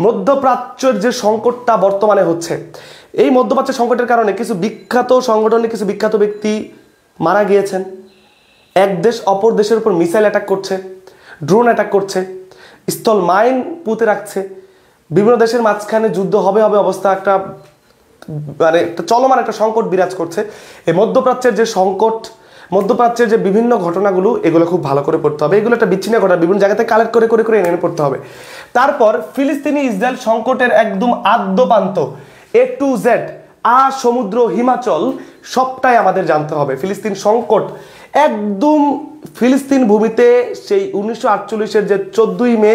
মধ্যপ্রাচ্যের যে সংকটটা বর্তমানে হচ্ছে, এই মধ্যপ্রাচ্য সংকটের কারণে কিছু বিখ্যাত সংগঠনে কিছু বিখ্যাত ব্যক্তি মারা গিয়েছেন। এক দেশ অপর দেশের উপর মিসাইল অ্যাটাক করছে, ড্রোন অ্যাটাক করছে, স্থল মাইন পুঁতে রাখছে, বিভিন্ন দেশের মাঝখানে যুদ্ধ হবে হবে অবস্থা, একটা মানে একটা চলমান একটা সংকট বিরাজ করছে। এই মধ্যপ্রাচ্যের যে সংকট, মধ্যপ্রাচ্যের যে বিভিন্ন ঘটনাগুলো, এগুলো খুব ভালো করে পড়তে হবে। এগুলো একটা বিচ্ছিন্ন ঘটনা, বিভিন্ন জায়গা থেকে কালেক্ট করে করে করে এনে পড়তে হবে। তারপর ফিলিস্তিনি ইসরায়েল সংকটের একদম আদ্যপান্ত A to Z, সমুদ্র হিমাচল সবটাই আমাদের জানতে হবে। ফিলিস্তিন সংকট একদম ফিলিস্তিন ভূমিতে সেই 1948-এর যে 14ই মে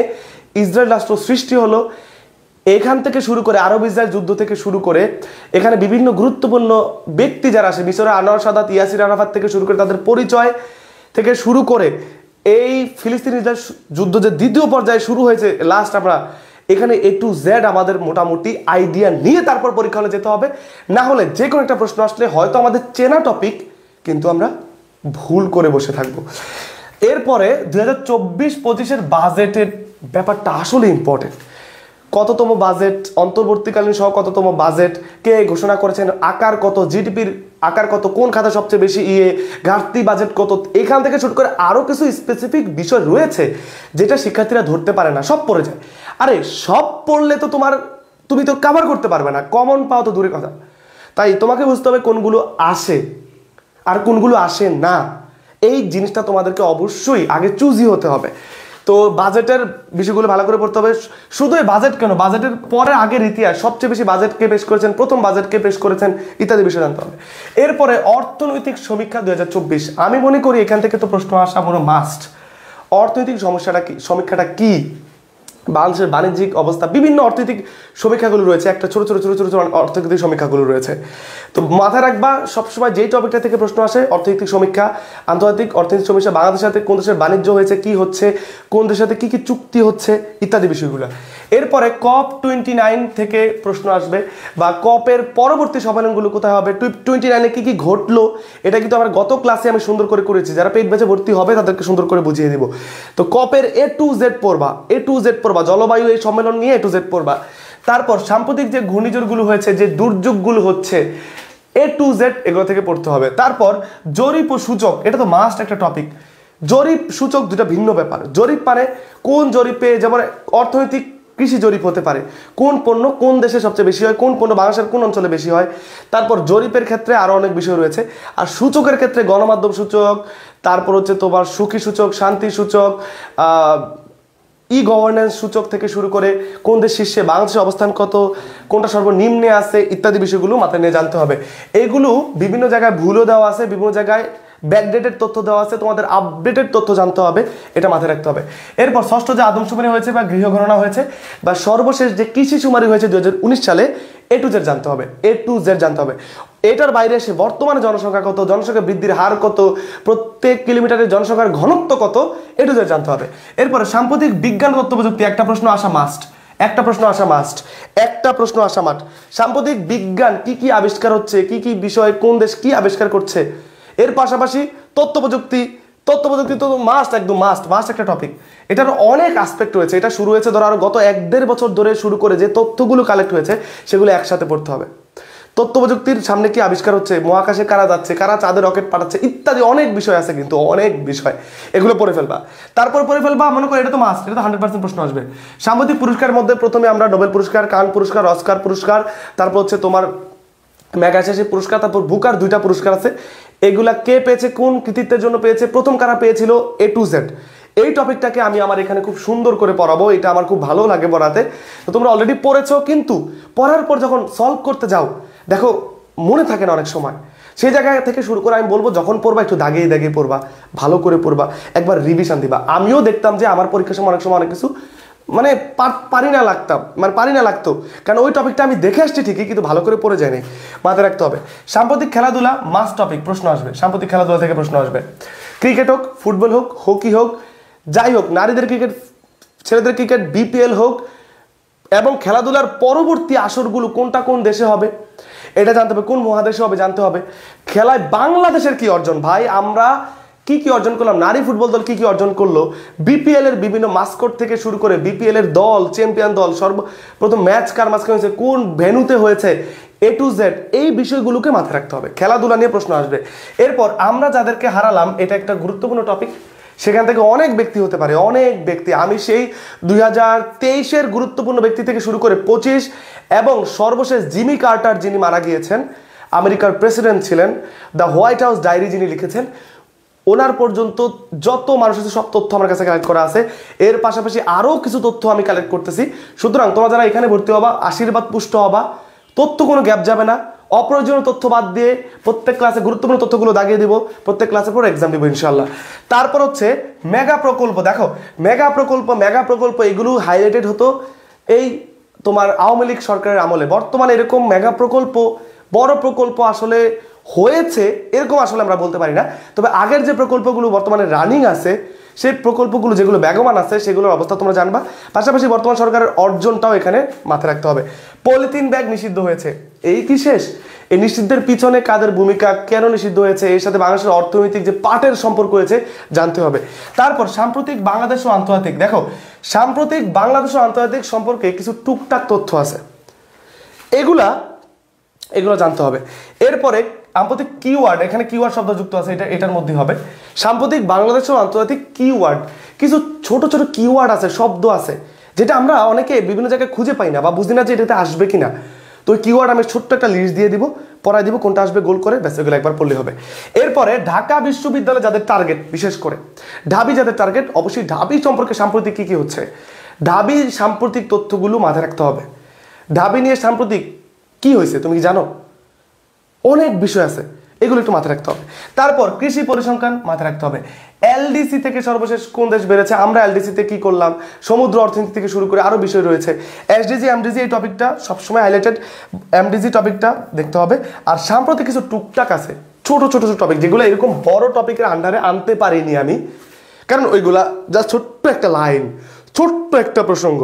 ইসরায়েল রাষ্ট্র সৃষ্টি হলো, এখান থেকে শুরু করে আরব ইসরায়েল যুদ্ধ থেকে শুরু করে এখানে বিভিন্ন গুরুত্বপূর্ণ ব্যক্তি যারা আসে, মিশরে আনোয়ার সাদাত, ইয়াসির আরাফাত থেকে শুরু করে তাদের পরিচয় থেকে শুরু করে এই ফিলিস্তিন ইসরায়েল যুদ্ধ যে দ্বিতীয় পর্যায়ে শুরু হয়েছে লাস্ট, আমরা এখানে A to Z আমাদের মোটামুটি আইডিয়া নিয়ে তারপর পরীক্ষা হলে যেতে হবে। না হলে যে কোনো একটা প্রশ্ন আসলে হয়তো আমাদের চেনা টপিক কিন্তু আমরা ভুল করে বসে থাকবো। এরপরে 2024-25-এর বাজেটের ব্যাপারটা আসলে ইম্পর্টেন্ট। কততম বাজেট, অন্তর্বর্তীকালীন সহ কততম বাজেট, কে ঘোষণা করেছেন, আকার কত, জিডিপির আকার কত, কোন খাতে সবচেয়ে বেশি ঘাটতি বাজেট কত, এখান থেকে শুরু করে আরো কিছু স্পেসিফিক বিষয় রয়েছে যেটা শিক্ষার্থীরা ধরতে পারে না, সব পড়ে যায়। আরে সব পড়লে তো তুমি তো কভার করতে পারবে না, কমন পাও তো দূরের কথা। তাই তোমাকে বুঝতে হবে কোনগুলো আসে আর কোনগুলো আসে না, এই জিনিসটা তোমাদেরকে অবশ্যই আগে চুজই হতে হবে। তো বাজেটের বিষয়গুলো ভালো করে পড়তে হবে। শুধু এই বাজেট কেন, বাজেটের পরে আগের ইতিহাস, সবচেয়ে বেশি বাজেটকে পেশ করেছেন, প্রথম বাজেটকে পেশ করেছেন, ইত্যাদি বিষয় জানতে হবে। এরপরে অর্থনৈতিক সমীক্ষা 2024, আমি মনে করি এখান থেকে তো প্রশ্ন আসা পুরো মাস্ট। অর্থনৈতিক সমীক্ষাটা কি, বাংলাদেশের বাণিজ্যিক অবস্থা, বিভিন্ন অর্থনৈতিক সমীক্ষাগুলো রয়েছে, একটা ছোট ছোট ছোট ছোট ছোট অর্থনৈতিক সমীক্ষাগুলো রয়েছে। তো মাথায় রাখবা সবসময় যেই টপিকটা থেকে প্রশ্ন আসে, অর্থনৈতিক সমীক্ষা, আন্তর্জাতিক অর্থনৈতিক সমীক্ষা, বাংলাদেশের সাথে কোন দেশের বাণিজ্য হয়েছে, কি হচ্ছে, কোন দেশের সাথে কি কি চুক্তি হচ্ছে, ইত্যাদি বিষয়গুলো। এরপরে COP29 থেকে প্রশ্ন আসবে, বা কপের পরবর্তী সম্মেলনগুলো কোথায় হবে, 29-এ কি কি ঘটলো, এটা কিন্তু আমার গত ক্লাসে আমি সুন্দর করে করেছি, যারা পেইড ব্যাচে ভর্তি হবে তাদেরকে সুন্দর করে বুঝিয়ে দিব। তো কপের A to Z পড়বা, A to Z পড়বা, জলবায়ু এই সম্মেলন নিয়ে A to Z পড়বা। তারপর সাম্প্রতিক যে ঘূর্ণিঝড়গুলো হয়েছে, যে দুর্যোগগুলো হচ্ছে, A to Z এগুলো থেকে পড়তে হবে। তারপর জরিপ ও সূচক, এটা তো মাস্ট একটা টপিক। জরিপ সূচক দুটা ভিন্ন ব্যাপার। জরিপ মানে কোন জরিপে, যেমন অর্থনৈতিক কৃষি জরিপ হতে পারে, কোন পণ্য কোন দেশে সবচেয়ে বেশি হয়, কোন পণ্য বাংলাদেশের কোন অঞ্চলে বেশি হয়। তারপর জরিপের ক্ষেত্রে আরো অনেক বিষয় রয়েছে। আর সূচকের ক্ষেত্রে গণমাধ্যম সূচক, তারপর হচ্ছে তোমার সুখী সূচক, শান্তি সূচক, গভর্নেন্স সূচক থেকে শুরু করে কোন দেশ শীর্ষে, বাংলাদেশের অবস্থান কত, কোনটা সর্বনিম্নে আছে, ইত্যাদি বিষয়গুলো মাথায় নিয়ে জানতে হবে। এগুলো বিভিন্ন জায়গায় ভুলও দেওয়া আছে, বিভিন্ন জায়গায় ব্যাকডেটেড তথ্য দেওয়া আছে, তোমাদের আপডেটেড তথ্য জানতে হবে, এটা মাথায় রাখতে হবে। এরপর ষষ্ঠ যে আদমশুমারি হয়েছে বা গৃহগণনা হয়েছে, বা সর্বশেষ যে কৃষি শুমারি হয়েছে 2019 সালে, A to Z জানতে হবে, A to Z জানতে হবে। এটার বাইরে এসে বর্তমানে জনসংখ্যা কত, জনসংখ্যা বৃদ্ধির হার কত, প্রত্যেক কিলোমিটারের জনসংখ্যার ঘনত্ব কত, A to Z জানতে হবে। এরপরে সাম্প্রতিক বিজ্ঞান তথ্য প্রযুক্তি, একটা প্রশ্ন আসা মাস্ট, একটা প্রশ্ন আসা মাস্ট, একটা প্রশ্ন আসা মাস্ট। সাম্প্রতিক বিজ্ঞান কি কি আবিষ্কার হচ্ছে, কি কি বিষয়, কোন দেশ কি আবিষ্কার করছে। এর পাশাপাশি তথ্য প্রযুক্তি, তথ্য প্রযুক্তি তো মাস্ট, একদম মাস্ট মাস্ট একটা টপিক। এটার অনেক আসপেক্ট রয়েছে। এটা শুরু হয়েছে ধরো আরো গত 1-1.5 বছর ধরে শুরু করে যে তথ্যগুলো কালেক্ট হয়েছে সেগুলো একসাথে পড়তে হবে। তথ্য প্রযুক্তির সামনে কি আবিষ্কার হচ্ছে, মহাকাশে কারা যাচ্ছে, কারা চাঁদে রকেট পাঠাচ্ছে, ইত্যাদি অনেক বিষয় আছে, কিন্তু অনেক বিষয়, এগুলো পড়ে ফেলবা। তারপর পড়ে ফেলবা, মনে করো এটা তো মাস্ট, এটা তো 100% প্রশ্ন আসবে। সাম্প্রতিক পুরস্কারের মধ্যে প্রথমে আমরা নোবেল পুরস্কার, কান পুরস্কার, অস্কার পুরস্কার, তারপর হচ্ছে তোমার ম্যাগাসেসি পুরস্কার, তারপর বুকার 2টা পুরস্কার আছে। এগুলা কে পেয়েছে, কোন কৃতিত্বের জন্য পেয়েছে, প্রথম কারা পেয়েছিল, A to Z। এই টপিকটাকে আমি আমার এখানে খুব সুন্দর করে পড়াবো, এটা আমার খুব ভালো লাগে পড়াতে। তো তোমরা অলরেডি পড়েছো, কিন্তু পড়ার পর যখন সলভ করতে যাও দেখো মনে থাকে না অনেক সময়। সেই জায়গা থেকে শুরু করে আমি বলবো, যখন পড়বা একটু দাগিয়ে দাগিয়ে পড়বা, ভালো করে পড়বা, একবার রিভিশন দিবা। আমিও দেখতাম যে আমার পরীক্ষার সময় অনেক সময় অনেক কিছু মানে পারি না লাগতো, কারণ ওই টপিকটা আমি দেখে আসছি ঠিকই, কিন্তু ভালো করে পড়ে যায়নি, মাথায় রাখতে হবে। সাম্প্রতিক খেলাধুলা মাস্ট টপিক, প্রশ্ন আসবে, সাম্প্রতিক খেলাধুলা থেকে প্রশ্ন আসবে। ক্রিকেট হোক, ফুটবল হোক, হকি হোক, যাই হোক, নারীদের ক্রিকেট, ছেলেদের ক্রিকেট, BPL হোক, এবং খেলাধুলার পরবর্তী আসরগুলো কোনটা কোন দেশে হবে এটা জানতে হবে, কোন মহাদেশে হবে জানতে হবে। খেলায় বাংলাদেশের কি অর্জন, ভাই আমরা কি কি অর্জন করলাম, নারী ফুটবল দল কি কি অর্জন করলো, BPL এর বিভিন্ন মাস্কট থেকে শুরু করে BPL এর দল, চ্যাম্পিয়ন দল, সর্বপ্রথম ম্যাচ কার মাঝখানে হয়েছে, কোন ভেন্যুতে হয়েছে, A to Z, এই বিষয়গুলোকে মাথায় রাখতে হবে। খেলাধুলা নিয়ে প্রশ্ন আসবে। এরপর আমরা যাদেরকে হারালাম, এটা একটা গুরুত্বপূর্ণ টপিক, সেখান থেকে অনেক ব্যক্তি হতে পারে, অনেক ব্যক্তি। আমি সেই 2023-এর গুরুত্বপূর্ণ ব্যক্তি থেকে শুরু করে 25 এবং সর্বশেষ জিমি কার্টার, যিনি মারা গিয়েছেন, আমেরিকার প্রেসিডেন্ট ছিলেন, দ্য হোয়াইট হাউস ডায়েরি যিনি লিখেছেন, ওনার পর্যন্ত যত মানুষ আছে সব তথ্য আমার কাছে কালেক্ট করা আছে। এর পাশাপাশি আরও কিছু তথ্য আমি কালেক্ট করতেছি। সুতরাং তোমরা যারা এখানে ভর্তি হবা, আশীর্বাদ পুষ্ট হবা, তথ্য কোনো গ্যাপ যাবে না, অপ্রয়োজনীয় তথ্য বাদ দিয়ে প্রত্যেক ক্লাসে গুরুত্বপূর্ণ তথ্যগুলো দাগিয়ে দিব, প্রত্যেক ক্লাসের পর এক্সাম দিব ইনশাল্লাহ। তারপর হচ্ছে মেগা প্রকল্প। দেখো মেগা প্রকল্প এগুলো হাইলাইটেড হতো এই তোমার আওয়ামী লীগ সরকারের আমলে। বর্তমানে এরকম মেগা প্রকল্প, বড় প্রকল্প আসলে হয়েছে এরকম আসলে আমরা বলতে পারি না। তবে আগের যে প্রকল্পগুলো বর্তমানে রানিং আছে, সেই প্রকল্পগুলো যেগুলো বেগমান আছে সেগুলোর অবস্থা তোমরা জানবা। পাশাপাশি বর্তমান সরকারের অর্জনটাও এখানে মাথায় রাখতে হবে। পলিথিন ব্যাগ নিষিদ্ধ হয়েছে, এই কি শেষ? এই নিষিদ্ধের পিছনে কাদের ভূমিকা, কেন নিষিদ্ধ হয়েছে, এর সাথে বাংলাদেশের অর্থনৈতিক যে পাটের সম্পর্ক হয়েছে জানতে হবে। তারপর সাম্প্রতিক বাংলাদেশ ও আন্তর্জাতিক। দেখো সাম্প্রতিক বাংলাদেশ ও আন্তর্জাতিক সম্পর্কে কিছু টুকটাক তথ্য আছে, এগুলো জানতে হবে। এরপরে সাম্প্রতিক কিওয়ার্ড, এখানে কিওয়ার্ড শব্দ যুক্ত আছে, এটার মধ্যে হবে সাম্প্রতিক বাংলাদেশ ও আন্তর্জাতিক কিওয়ার্ড। কিছু ছোট ছোট কিওয়ার্ড আছে, শব্দ আছে, যেটা আমরা অনেকে বিভিন্ন জায়গায় খুঁজে পাই না বা বুঝি না যে এটাতে আসবে কিনা। তো ওই কিওয়ার্ড আমি ছোট্ট একটা লিস্ট দিয়ে দিব, পড়াই দিব কোনটা আসবে গোল করে, ব্যাস এগুলো একবার পড়লে হবে। এরপরে ঢাকা বিশ্ববিদ্যালয় যাদের টার্গেট, বিশেষ করে ঢাবি যাদের টার্গেট, অবশ্যই ঢাবি সম্পর্কে সাম্প্রতিক কী কী হচ্ছে, ঢাবি সাম্প্রতিক তথ্যগুলো মাথায় রাখতে হবে। ঢাবি নিয়ে সাম্প্রতিক কি হয়েছে তুমি কি জানো? অনেক বিষয় আছে, এগুলো একটু মাথায় রাখতে হবে। তারপর কৃষি পরিসংখ্যান মাথায় রাখতে হবে। এলডিসি থেকে সর্বশেষ কোন দেশ বেড়েছে, আমরা এলডিসিতে কি করলাম, সমুদ্র অর্থনীতি থেকে শুরু করে আরও বিষয় রয়েছে। এসডিজি এমডিজি এই টপিকটা সবসময় হাইলাইটেড, এমডিজি টপিকটা দেখতে হবে। আর সাম্প্রতিক কিছু টুকটাক আছে ছোট ছোট ছোট টপিক, যেগুলো এরকম বড় টপিকের আন্ডারে আনতে পারিনি আমি, কারণ ওইগুলা জাস্ট ছোট্ট একটা লাইন, ছোট্ট একটা প্রসঙ্গ,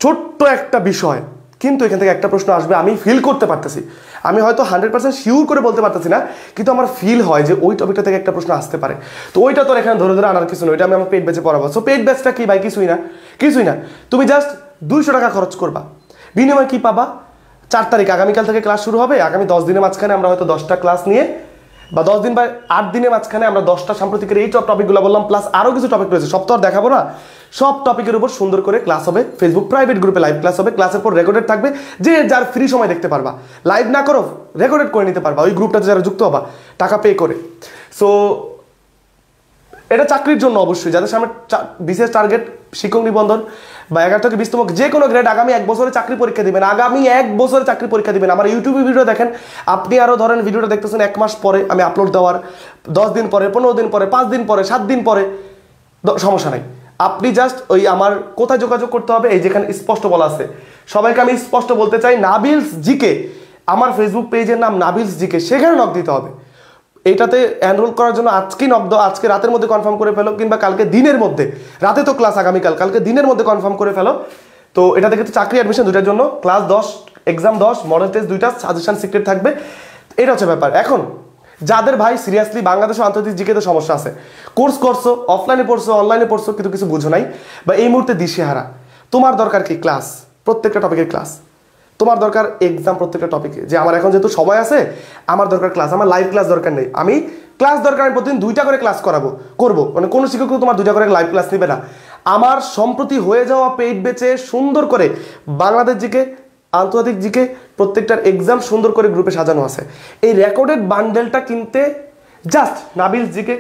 ছোট্ট একটা বিষয়, কিন্তু এখান থেকে একটা প্রশ্ন আসবে আমি ফিল করতে পারতেছি। আমি হয়তো 100% শিওর করে বলতে পারতেছি না, কিন্তু আমার ফিল হয় যে ওই টপিকটা থেকে একটা প্রশ্ন আসতে পারে। তো ওইটা তো এখানে ধরে ধরে আনার কিছু নয়, ওইটা আমি আমার পেড ব্যাচে পড়াবো। সো পেড ব্যাচটা কি ভাই? কিছুই না, কিছুই না। তুমি জাস্ট 200 টাকা খরচ করবা, বিনিময়ে কি পাবা? 4 তারিখ আগামীকাল থেকে ক্লাস শুরু হবে, আগামী 10 দিনের মাঝখানে আমরা হয়তো 10টা ক্লাস নিয়ে, বা 10 দিন বা 8 দিনের মাঝখানে আমরা 10টা সাম্প্রতিকের এই টপিকগুলো বললাম, প্লাস আরও কিছু টপিক রয়েছে, সব তো আর দেখাবো না। সব টপিকের উপর সুন্দর করে ক্লাস হবে, ফেসবুক প্রাইভেট গ্রুপে লাইভ ক্লাস হবে, ক্লাসের পর রেকর্ডেড থাকবে, যে যার ফ্রি সময় দেখতে পারবা, লাইভ না করো রেকর্ডেড করে নিতে পারবা, ওই গ্রুপটাতে যারা যুক্ত হবা টাকা পে করে। সো এটা চাকরির জন্য অবশ্যই, যাদের সামনে বিশেষ টার্গেট শিক্ষক নিবন্ধন বা 11 থেকে 20তম যে কোনো গ্রেড, আগামী 1 বছরে চাকরি পরীক্ষা দিবেন, আগামী 1 বছরে চাকরি পরীক্ষা দিবেন। আমার ইউটিউবে ভিডিও দেখেন, আপনি আরও ধরেন ভিডিওটা দেখতেছেন 1 মাস পরে আমি আপলোড দেওয়ার, 10 দিন পরে, 15 দিন পরে, 5 দিন পরে, 7 দিন পরে, সমস্যা নাই। আপনি জাস্ট ওই আমার কোথায় যোগাযোগ করতে হবে, এই যেখানে স্পষ্ট বলা আছে, সবাইকে আমি স্পষ্ট বলতে চাই, নাবিলস জিকে, আমার ফেসবুক পেজের নাম নাবিলস জিকে, সেখানে নক দিতে হবে। এইটাতে এনরোল করার জন্য আজকেই নক দাও, আজকে রাতের মধ্যে কনফার্ম করে ফেলো, কিংবা কালকে দিনের মধ্যে, রাতে তো ক্লাস আগামীকাল, কালকে দিনের মধ্যে কনফার্ম করে ফেলো। তো এটা থেকে তো চাকরি অ্যাডমিশন দুইটার জন্য, ক্লাস 10, এক্সাম 10, মডেল টেস্ট 2টা, সাজেশন সিক্রেট থাকবে, এটা হচ্ছে ব্যাপার। এখন যাদের ভাই সিরিয়াসলি বাংলাদেশ ও আন্তর্জাতিক জিকেতে সমস্যা আছে, কোর্স করছো, অফলাইনে পড়ছো, অনলাইনে পড়ছো, কিন্তু কিছু বুঝো নাই, বা এই মুহূর্তে দিশেহারা, তোমার দরকার কি? ক্লাস, প্রত্যেকটা টপিকের ক্লাস। তোমার দরকার এক্সাম প্রত্যেকটা টপিকে, যে আমার এখন যেহেতু সময় আছে, আমার দরকার ক্লাস, আমার লাইভ ক্লাস দরকার নেই, আমি ক্লাস দরকার, আমি প্রতিদিন 2টা করে ক্লাস করবো, মানে কোনো শিক্ষক তোমার 2টা করে লাইভ ক্লাস নেবে না। আমার সম্প্রতি হয়ে যাওয়া পেইড ব্যাচে সুন্দর করে বাংলাদেশ জিকে, আন্তর্জাতিক জিকে প্রত্যেকটার এক্সাম সুন্দর করে গ্রুপে সাজানো আছে। এই রেকর্ডেড বান্ডেলটা কিনতে জাস্ট নাবিলস জিকে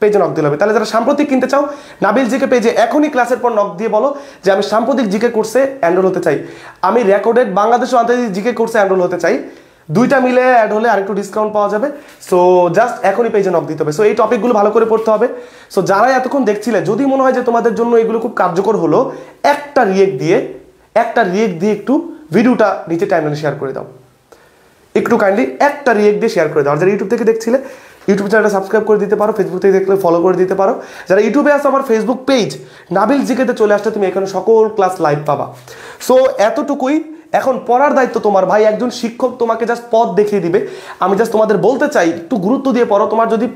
পেজে নক দিতে হবে। তাহলে যারা সাম্প্রতিক কিনতে চাও, নাবিলস জিকে পেজে এখনই ক্লাসের পর নক দিয়ে বলো যে আমি সাম্প্রতিক জিকে কোর্সে এনরোল হতে চাই, আমি রেকর্ডেড বাংলাদেশ ও আন্তর্জাতিক জিকে কোর্সে এনরোল হতে চাই, 2টা মিলে অ্যাড হলে আরেকটু ডিসকাউন্ট পাওয়া যাবে। সো জাস্ট এখনই পেজে নক দিতে হবে। সো এই টপিকগুলো ভালো করে পড়তে হবে। সো যারা এতক্ষণ দেখছিলে, যদি মনে হয় যে তোমাদের জন্য এগুলো খুব কার্যকর হলো, একটা রিয়েক্ট দিয়ে একটু ভিডিওটা নিচে টাইমলাইনে শেয়ার করে দাও, একটু কাইন্ডলি একটা রিয়েক্ট দিয়ে শেয়ার করে দাও। আর যারা ইউটিউব থেকে দেখছিলে, ইউটিউব চ্যানেলটা সাবস্ক্রাইব করে দিতে পারো, ফেসবুক থেকে দেখলে ফলো করে দিতে পারো। যারা ইউটিউবে আসো, আমার ফেসবুক পেজ নাবিল জিকেতে চলে আসলে তুমি এখানে সকল ক্লাস লাইভ পাবা। সো এতটুকুই। এখন পড়ার দায়িত্ব তোমার ভাই, একজন শিক্ষক তোমাকে জাস্ট পথ দেখিয়ে দিবে। আমি জাস্ট তোমাদের বলতে চাই একটু গুরুত্ব দিয়ে পড়ো। তোমার যদি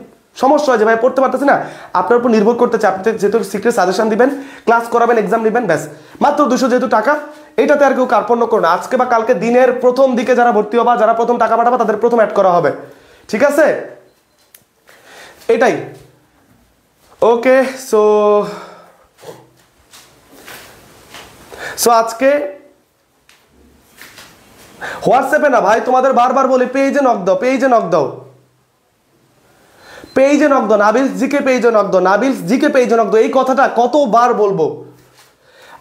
সমস্যা হয় যে ভাই পড়তে পারতেছি না, আপনার উপর নির্ভর করতে চাই, আপনি যেহেতু সিক্রেট সাজেশন দিবেন, ক্লাস করাবেন, এক্সাম নেবেন, ব্যাস মাত্র 200 যেহেতু টাকা, এইটাতে আর কেউ কার্পণ্য করো না। আজকে বা কালকে দিনের প্রথম দিকে যারা ভর্তি হবা, যারা প্রথম টাকা পাঠাবা, তাদের প্রথম অ্যাড করা হবে, ঠিক আছে? এটাই। ওকে, সো আজকে হোয়াটসঅ্যাপে না ভাই, তোমাদের বারবার বলি পেজে নক দাও, পেজে নক দাও, পেজে নক দাও, নাবিলস জিকে পেজে নক দাও, নাবিলস জিকে পেজে নক দাও। এই কথাটা কতবার বলবো?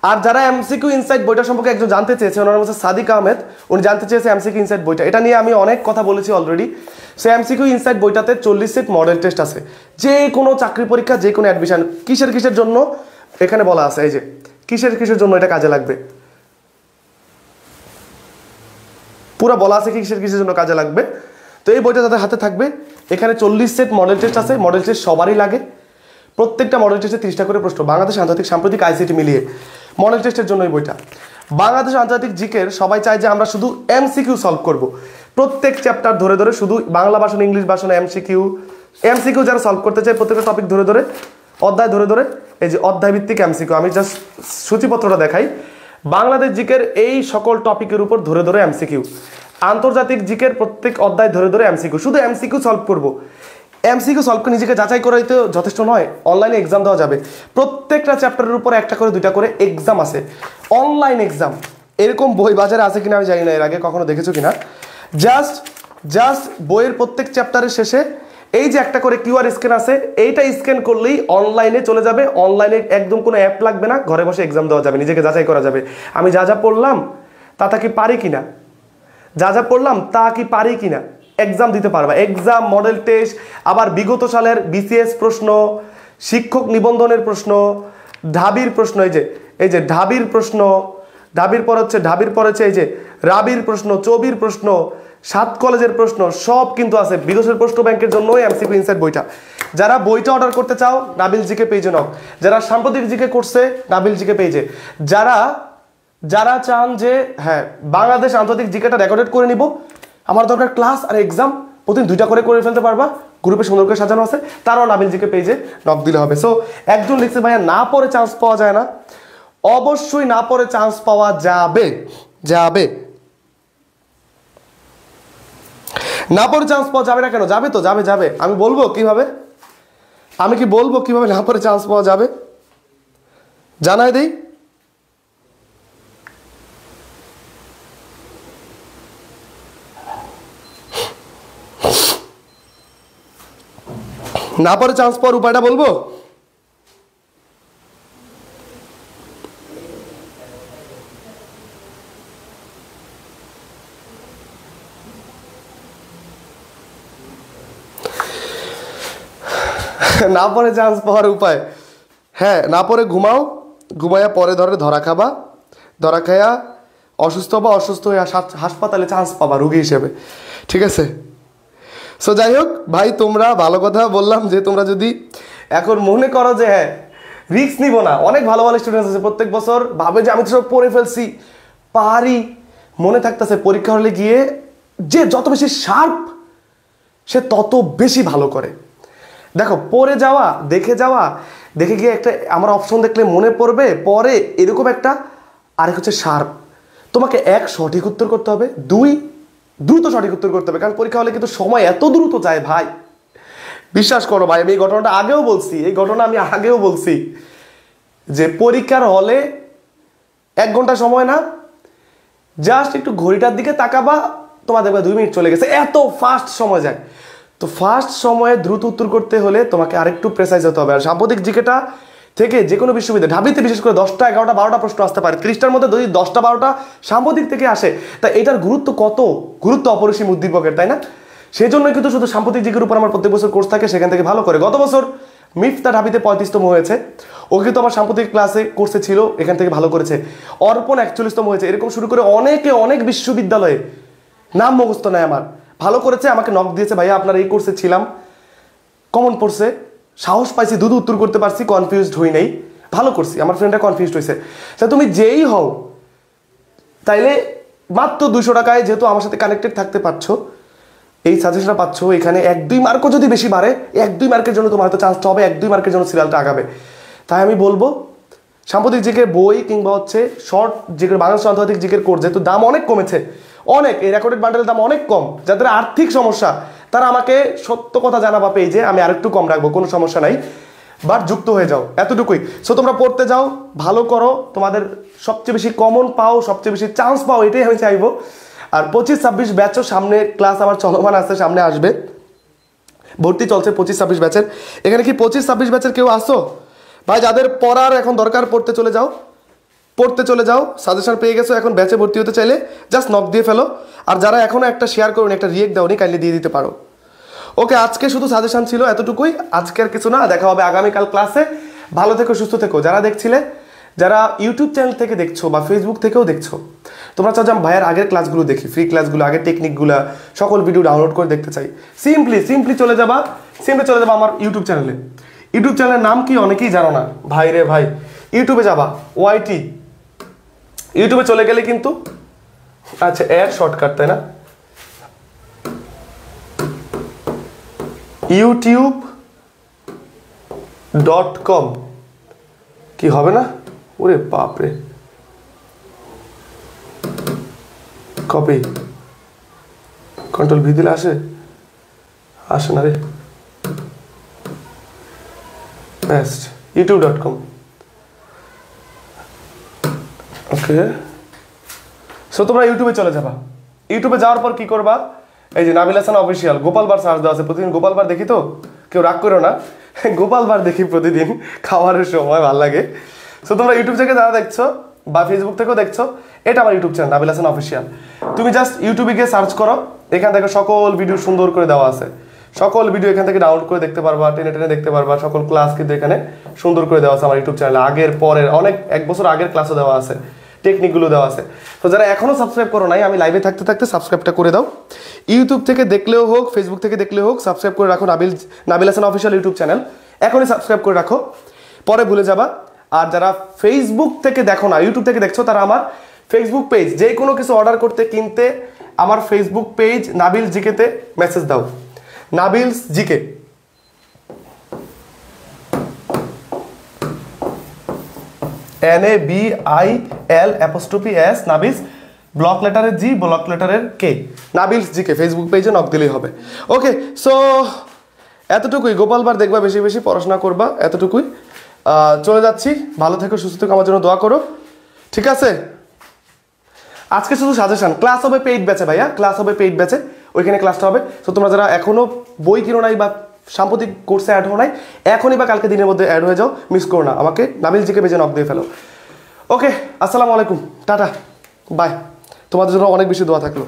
আর যারা এমসিকিউ ইনসাইট বইটা সম্পর্কে একজন জানতে চেয়েছে, ওনার হচ্ছে সাদিক আহমেদ, উনি জানতে চেয়েছে এমসিকিউ ইনসাইট বইটা, এটা নিয়ে আমি অনেক কথা বলেছি অলরেডি। সে এমসিকিউ ইনসাইট বইটাতে 40 সেট মডেল টেস্ট আছে, যে কোনো চাকরি পরীক্ষা, যে কোনো অ্যাডমিশন, কিসের জন্য এখানে বলা আছে, এই যে কিসের জন্য এটা কাজে লাগবে, পুরো বলা আছে কিসের জন্য কাজে লাগবে। তো এই বইটা তাদের হাতে থাকবে। এখানে 40 সেট মডেল টেস্ট আছে, মডেল টেস্ট সবারই লাগে, প্রত্যেকটা মডেল টেস্টে 30টা করে প্রশ্ন, বাংলাদেশ আন্তর্জাতিক সাম্প্রতিক আইসিটি মিলিয়ে মডেল টেস্টের জন্য এই বইটা। বাংলাদেশ আন্তর্জাতিক জিকের সবাই চায় যে আমরা শুধু এমসিকিউ সলভ করব, প্রত্যেক চ্যাপ্টার ধরে ধরে, শুধু বাংলা ভাষণ, ইংলিশ ভাষণ, এমসিকিউ যারা সলভ করতে চায়, প্রত্যেকটা টপিক ধরে ধরে, অধ্যায় ধরে ধরে, এই যে অধ্যায় ভিত্তিক এমসিকিউ, আমি জাস্ট সূচিপত্রটা দেখাই। বাংলাদেশ জিকের এই সকল টপিকের উপর ধরে ধরে এমসিকিউ, আন্তর্জাতিক জিকের প্রত্যেক অধ্যায় ধরে ধরে এমসিকিউ, শুধু এমসিকিউ সলভ করবো। এমসিকিউ সলভ করে নিজেকে যাচাই করাই তো যথেষ্ট নয়, অনলাইনে এক্সাম দেওয়া যাবে। প্রত্যেকটা চ্যাপ্টারের উপর 1টা করে 2টা করে এক্সাম আছে, অনলাইন এক্সাম, এরকম বই বাজারে আছে কিনা আমি জানি না, এর আগে কখনো দেখেছো কিনা। জাস্ট জাস্ট বইয়ের প্রত্যেক চ্যাপ্টারের শেষে এই যে একটা করে কিউআর স্ক্যান আছে, এইটা স্ক্যান করলেই অনলাইনে চলে যাবে। অনলাইনে একদম কোনো অ্যাপ লাগবে না, ঘরে বসে এক্সাম দেওয়া যাবে, নিজেকে যাচাই করা যাবে আমি যা যা পড়লাম তা কি পারি কিনা, যা যা পড়লাম তা কি পারি কিনা, এক্সাম দিতে পারবা। এক্সাম, মডেল টেস্ট, আবার বিগত সালের বিসিএস প্রশ্ন, শিক্ষক নিবন্ধনের প্রশ্ন, ঢাবির প্রশ্ন, এই যে ঢাবির প্রশ্ন, ঢাবির পর হচ্ছে এই যে রাবির প্রশ্ন, চবির প্রশ্ন, 7 কলেজের প্রশ্ন, সব কিন্তু আছে। বিদেশের প্রশ্ন ব্যাংকের জন্য এমসিকিউ ইনসাইট বইটা। যারা বইটা অর্ডার করতে চাও নাবিল জিকে পেজে নাও। যারা সাম্প্রতিক জিকে করছে নাবিল জিকে পেজে। যারা চান যে হ্যাঁ বাংলাদেশ আন্তর্জাতিক জিকেটা রেকর্ডেড করে নিব, আমার দরকার ক্লাস আর এক্সাম, প্রতিদিন 2টা করে ফেলতে পারবা, গ্রুপে সুন্দর করে সাজানো আছে, তারাও নাবিল জিকে পেজে নক দিলে হবে। সো একজন লিখছে ভাইয়া না পড়ে চান্স পাওয়া যায় না, অবশ্যই না পড়ে চান্স পাওয়া যাবে, না পড়ে চান্স পাওয়া যাবে না কেন? যাবে তো, যাবে। আমি বলবো কিভাবে, আমি কি বলবো কিভাবে না পড়ে চান্স পাওয়া যাবে? জানাই দেই, না পড়ে চান্স পাওয়ার উপায়টা বলবো। না পড়ে চান্স পাওয়ার উপায়, হ্যাঁ না পড়ে ঘুমাও, ঘুমাইয়া পরে ধরা খাবা, ধরা খাইয়া অসুস্থ হয়ে হাসপাতালে চান্স পাবা রোগী হিসেবে, ঠিক আছে? সো যাই হোক ভাই, তোমরা ভালো কথা বললাম যে তোমরা যদি এখন মনে করো যে হ্যাঁ রিস্ক নিব না, অনেক ভালো স্টুডেন্টস আছে প্রত্যেক বছর ভাবে যে আমি তো সব পড়ে ফেলছি, পারি, মনে থাকতেছে পরীক্ষা হলে গিয়ে যে যত বেশি শার্প সে তত বেশি ভালো করে। দেখো পড়ে যাওয়া, দেখে গিয়ে একটা আমার অপশন দেখলে মনে পড়বে পরে এরকম একটা, আরেক হচ্ছে শার্প। তোমাকে 1 সঠিক উত্তর করতে হবে, 2 দ্রুত সঠিক উত্তর করতে হবে, কারণ পরীক্ষা হলে কিন্তু সময় এত দ্রুত যায় ভাই, বিশ্বাস করো ভাই। আমি এই ঘটনাটা আগেও বলছি, যে পরীক্ষার হলে 1 ঘন্টা সময় না, জাস্ট একটু ঘড়িটার দিকে তাকাবা, তোমার দেখবে 2 মিনিট চলে গেছে, এত ফাস্ট সময় যায়। তো ফাস্ট সময়ে দ্রুত উত্তর করতে হলে তোমাকে আরেকটু প্রেসাইজ হতে হবে। আর সাম্প্রতিক জিকেটা থেকে যে কোনো বিশ্ববিদ্যালয়, ঢাবিতে বিশেষ করে 10টা 11টা 12টা প্রশ্ন আসতে পারে, 30টার মধ্যে যদি 10টা 12টা সাম্প্রতিক থেকে আসে, তা এটার গুরুত্ব অপরিসীম উদ্দীপকের, তাই না? সেই জন্য কিন্তু শুধু সাম্প্রতিক জিকের উপর আমার প্রত্যেক বছর কোর্স থাকে, সেখান থেকে ভালো করে। গত বছর মিফতা ঢাবিতে 35তম হয়েছে, ও কিন্তু আমার সাম্প্রতিক কোর্সে ছিল, এখান থেকে ভালো করেছে। অর্পণ 41তম হয়েছে, এরকম শুরু করে অনেক বিশ্ববিদ্যালয়ে নাম মুখস্থ নেয় আমার, ভালো করেছে, আমাকে নক দিয়েছে, ভাইয়া আপনার এই কোর্সে ছিলাম, কমন পড়ছে, সাহস পাইছি, দ্রুত উত্তর করতে পারছি, কনফিউজড হই নাই, ভালো করছি। আমার ফ্রেন্ডরা কনফিউজড হয়েছে। তা তুমি যেই হও, তাইলে মাত্র 200 টাকায় যেহেতু আমার সাথে কানেক্টেড থাকতে পারছো, এই সাজেশনটা পাচ্ছ, এখানে 1-2 মার্কও যদি বেশি বাড়ে, 1-2 মার্কের জন্য তোমার হয়তো চান্সটা হবে, 1-2 মার্কের জন্য সিরিয়ালটা আগাবে। তাই আমি বলবো সাম্প্রতিক জিকের বই কিংবা হচ্ছে শর্ট জিকের বাংলাদেশ আন্তর্জাতিক জিকের কোর্স, যেহেতু দাম অনেক কমেছে, এই রেকর্ডেড বান্ডেলের দাম অনেক কম, যাদের আর্থিক সমস্যা তারা আমাকে সত্য কথা জানাবা পেজে, আমি আরেকটু কম রাখবো, কোনো সমস্যা নাই, বাট যুক্ত হয়ে যাও, এতটুকুই। সো তোমরা পড়তে যাও, ভালো করো, তোমাদের সবচেয়ে বেশি কমন পাও, সবচেয়ে বেশি চান্স পাও, এটাই আমি চাইবো। আর 25-26 ব্যাচও সামনে, ক্লাস আমার চলমান আছে, সামনে আসবে, ভর্তি চলছে 25-26 ব্যাচের। এখানে কি 25-26 ব্যাচের কেউ আসো ভাই? যাদের পড়ার এখন দরকার, পড়তে চলে যাও, সাজেশন পেয়ে গেছো, এখন ব্যাচে ভর্তি হতে চাইলে জাস্ট নক দিয়ে ফেলো। আর যারা এখনো একটা শেয়ার করুন, একটা রিয়েক্ট দাওনি, কাইন্ডলি দিয়ে দিতে পারো। ওকে, আজকে শুধু সাজেশন ছিল, এতটুকুই, আজকে আর কিছু না। দেখা হবে আগামীকাল ক্লাসে। ভালো থেকো, সুস্থ থেকো। যারা ইউটিউব চ্যানেল থেকে দেখছো বা ফেসবুক থেকেও দেখছো, তোমরা চাও যে ভাইয়ের আগের ক্লাসগুলো দেখি, ফ্রি ক্লাসগুলো, আগের টেকনিকগুলো, সকল ভিডিও ডাউনলোড করে দেখতে চাই, সিম্পলি চলে যাবা আমার ইউটিউব চ্যানেলে। ইউটিউব চ্যানেলের নাম কি অনেকেই জানো না ভাই রে ভাই। ইউটিউবে যাবা, ওয়াইটি, ইউটিউবে চলে গেলে কিন্তু, আচ্ছা এর শর্টকাট, তাই না? youtube.com কি হবে না? ওরে বাপরে, কপি কন্ট্রোল ভি দিলে আসে না রে, বেস্ট youtube.com। ওকে, সো তোমরা ইউটিউবে চলে যাবা, ইউটিউবে যাওয়ার পর কি করবা, এই যে নাবিল হাসান অফিসিয়াল গোপাল বার সার্চ দেওয়া আছে, প্রতিদিন গোপাল বার দেখি তো, কেউ রাগ করো না, গোপাল বার দেখি প্রতিদিন খাওয়ার সময়, ভালো লাগে। সো তোমরা ইউটিউব থেকে যারা দেখছো বা ফেসবুক থেকেও দেখছো, এটা আমার YouTube channel Nabil Hasan official. তুমি জাস্ট ইউটিউবে গিয়ে সার্চ করো, এখান থেকে সকল ভিডিও সুন্দর করে দেওয়া আছে, সকল ভিডিও এখান থেকে ডাউনলোড করে দেখতে পারবা, টেনে টেনে দেখতে পারবা, সকল ক্লাস কিন্তু এখানে সুন্দর করে দেওয়া আছে আমার ইউটিউব চ্যানেলে, আগের পরের অনেক 1 বছর আগের ক্লাসও দেওয়া আছে, টেকনিকগুলো দেওয়া আছে। তো যারা এখনও সাবস্ক্রাইব করো নাই, আমি লাইভে থাকতে থাকতে সাবস্ক্রাইবটা করে দাও, ইউটিউব থেকে দেখলেও হোক ফেসবুক থেকে দেখলেও হোক, সাবস্ক্রাইব করে রাখো Nabil Hasan official YouTube channel, এখনই সাবস্ক্রাইব করে রাখো, পরে ভুলে যাবা। আর যারা ফেসবুক থেকে দেখো না, ইউটিউব থেকে দেখছো, তারা আমার ফেসবুক পেজ, যে কোনো কিছু অর্ডার করতে কিনতে আমার ফেসবুক পেজ নাবিল জিকেতে মেসেজ দাও, Nabil GK, NABIL Nabils, block letter G, block letter K, Nabils GK Facebook পেজে নক দিলেই হবে। ওকে, সো এতটুকুই, গোপালবার দেখবা, বেশি বেশি পড়াশোনা করবা, এতটুকুই। চলে যাচ্ছি, ভালো থেকো, সুস্থ থেকো, আমার জন্য দোয়া করো, ঠিক আছে? আজকে শুধু সাজেশন, ক্লাস হবে পেইড ব্যাচে ভাইয়া, ক্লাস হবে পেইড ব্যাচে, ওইখানে ক্লাসটা হবে। তো তোমরা যারা এখনও বই কিনো নাই বা সাম্প্রতিক কোর্সে অ্যাড হো নাই, এখনই বা কালকে দিনের মধ্যে অ্যাড হয়ে যাও, মিস করো না, আমাকে নাবিল জিকে পেজে নক দিয়ে ফেলো। ওকে, আসসালামু আলাইকুম, টাটা, বাই, তোমাদের জন্য অনেক বেশি দোয়া থাকলো।